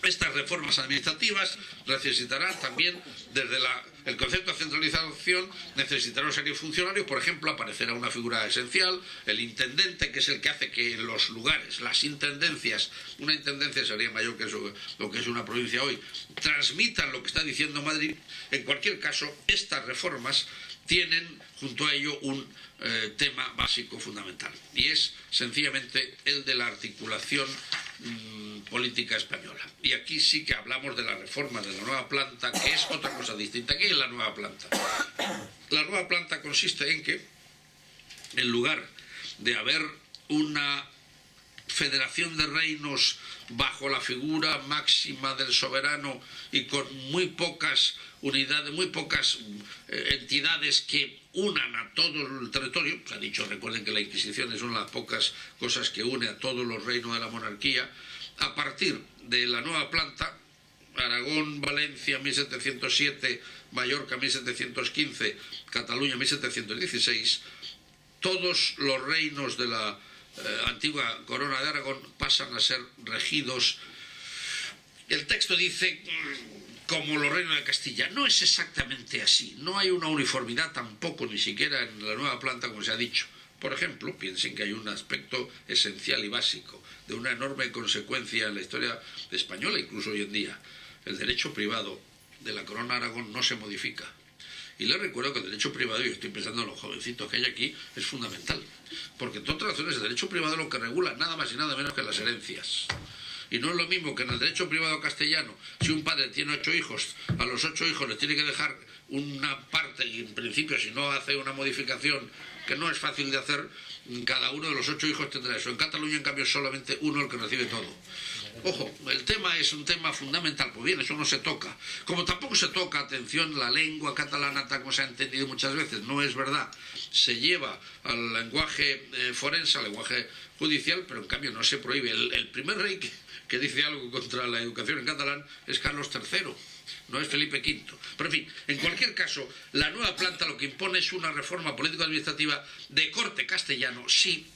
estas reformas administrativas necesitarán también, desde el concepto de centralización, necesitará una serie de funcionarios. Por ejemplo, aparecerá una figura esencial, el intendente, que es el que hace que en los lugares, las intendencias, una intendencia sería mayor que lo que es una provincia hoy, transmitan lo que está diciendo Madrid. En cualquier caso, estas reformas tienen junto a ello un tema básico fundamental, y es sencillamente el de la articulación política española. Y aquí sí que hablamos de la reforma de la nueva planta, que es otra cosa distinta. ¿Qué es la nueva planta? La nueva planta consiste en que, en lugar de haber una federación de reinos bajo la figura máxima del soberano y con muy pocas unidades, muy pocas entidades que unan a todo el territorio, se ha dicho, recuerden que la Inquisición es una de las pocas cosas que une a todos los reinos de la monarquía. A partir de la nueva planta, Aragón, Valencia 1707, Mallorca 1715, Cataluña 1716, todos los reinos de la antigua corona de Aragón pasan a ser regidos. El texto dice como los reinos de Castilla. No es exactamente así, no hay una uniformidad tampoco, ni siquiera en la nueva planta, como se ha dicho, Por ejemplo, piensen que hay un aspecto esencial y básico de una enorme consecuencia en la historia española, incluso hoy en día. El derecho privado de la Corona de Aragón no se modifica. Y les recuerdo que el derecho privado, y estoy pensando en los jovencitos que hay aquí, es fundamental. Porque, entre otras razones, el derecho privado lo que regula nada más y nada menos que las herencias. Y no es lo mismo que en el derecho privado castellano, si un padre tiene 8 hijos, a los 8 hijos les tiene que dejar una parte, y en principio si no hace una modificación que no es fácil de hacer, cada uno de los 8 hijos tendrá eso. En Cataluña, en cambio, es solamente uno el que recibe todo. Ojo, el tema es un tema fundamental, pues bien, eso no se toca. Como tampoco se toca, atención, la lengua catalana, tal como se ha entendido muchas veces, no es verdad. Se lleva al lenguaje forense, al lenguaje judicial, pero en cambio no se prohíbe. El primer rey que dice algo contra la educación en catalán es Carlos III, no es Felipe V. Pero en fin, en cualquier caso, la nueva planta lo que impone es una reforma político-administrativa de corte castellano, sí,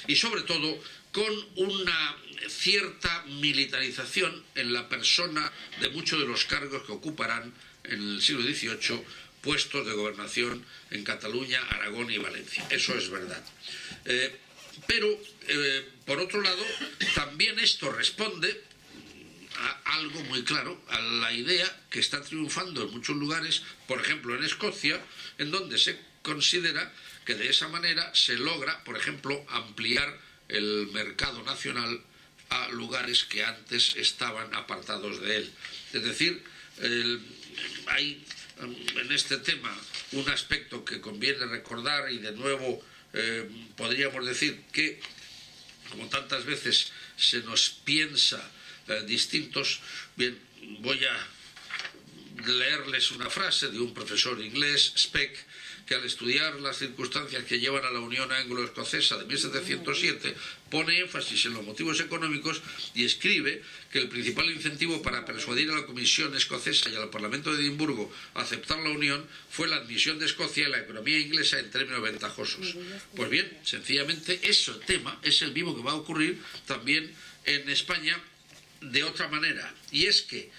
y sobre todo con una cierta militarización en la persona de muchos de los cargos que ocuparán en el siglo XVIII puestos de gobernación en Cataluña, Aragón y Valencia. Eso es verdad. Pero, por otro lado, también esto responde a algo muy claro, a la idea que está triunfando en muchos lugares, por ejemplo en Escocia, en donde se considera que de esa manera se logra, por ejemplo, ampliar el mercado nacional a lugares que antes estaban apartados de él. Es decir, hay en este tema un aspecto que conviene recordar y de nuevo podríamos decir que, como tantas veces se nos piensa distintos, bien, voy a leerles una frase de un profesor inglés, Speck, que al estudiar las circunstancias que llevan a la Unión Anglo-Escocesa de 1707 pone énfasis en los motivos económicos y escribe que el principal incentivo para persuadir a la Comisión Escocesa y al Parlamento de Edimburgo a aceptar la Unión fue la admisión de Escocia en la economía inglesa en términos ventajosos. Pues bien, sencillamente ese tema es el mismo que va a ocurrir también en España de otra manera, y es que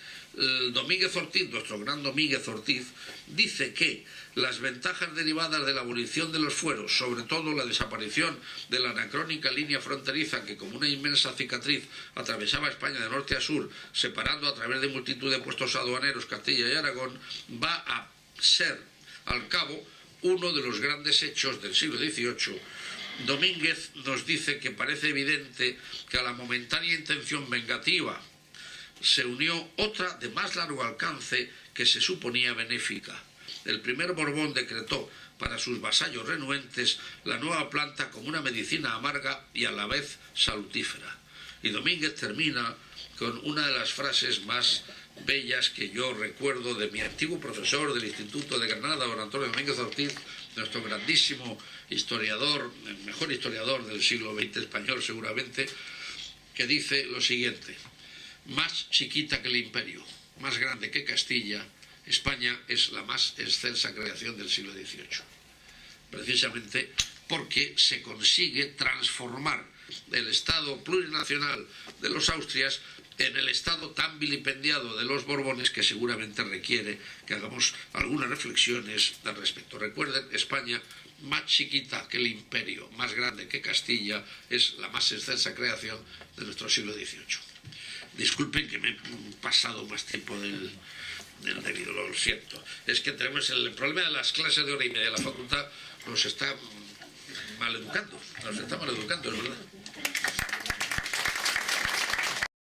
Domínguez Ortiz, nuestro gran Domínguez Ortiz, dice que las ventajas derivadas de la abolición de los fueros, sobre todo la desaparición de la anacrónica línea fronteriza que como una inmensa cicatriz atravesaba España de norte a sur, separando a través de multitud de puestos aduaneros Castilla y Aragón, va a ser al cabo uno de los grandes hechos del siglo XVIII. Domínguez nos dice que parece evidente que a la momentánea intención vengativa se unió otra de más largo alcance que se suponía benéfica. El primer Borbón decretó para sus vasallos renuentes la nueva planta como una medicina amarga y a la vez salutífera. Y Domínguez termina con una de las frases más bellas que yo recuerdo de mi antiguo profesor del Instituto de Granada, don Antonio Domínguez Ortiz, nuestro grandísimo historiador, el mejor historiador del siglo XX español seguramente, que dice lo siguiente: más chiquita que el imperio, más grande que Castilla, España es la más excelsa creación del siglo XVIII. Precisamente porque se consigue transformar el Estado plurinacional de los Austrias en el Estado tan vilipendiado de los Borbones, que seguramente requiere que hagamos algunas reflexiones al respecto. Recuerden, España, más chiquita que el imperio, más grande que Castilla, es la más excelsa creación de nuestro siglo XVIII. Disculpen que me he pasado más tiempo del debido, lo siento. Es que tenemos el problema de las clases de hora y media de la facultad, nos está maleducando, es verdad.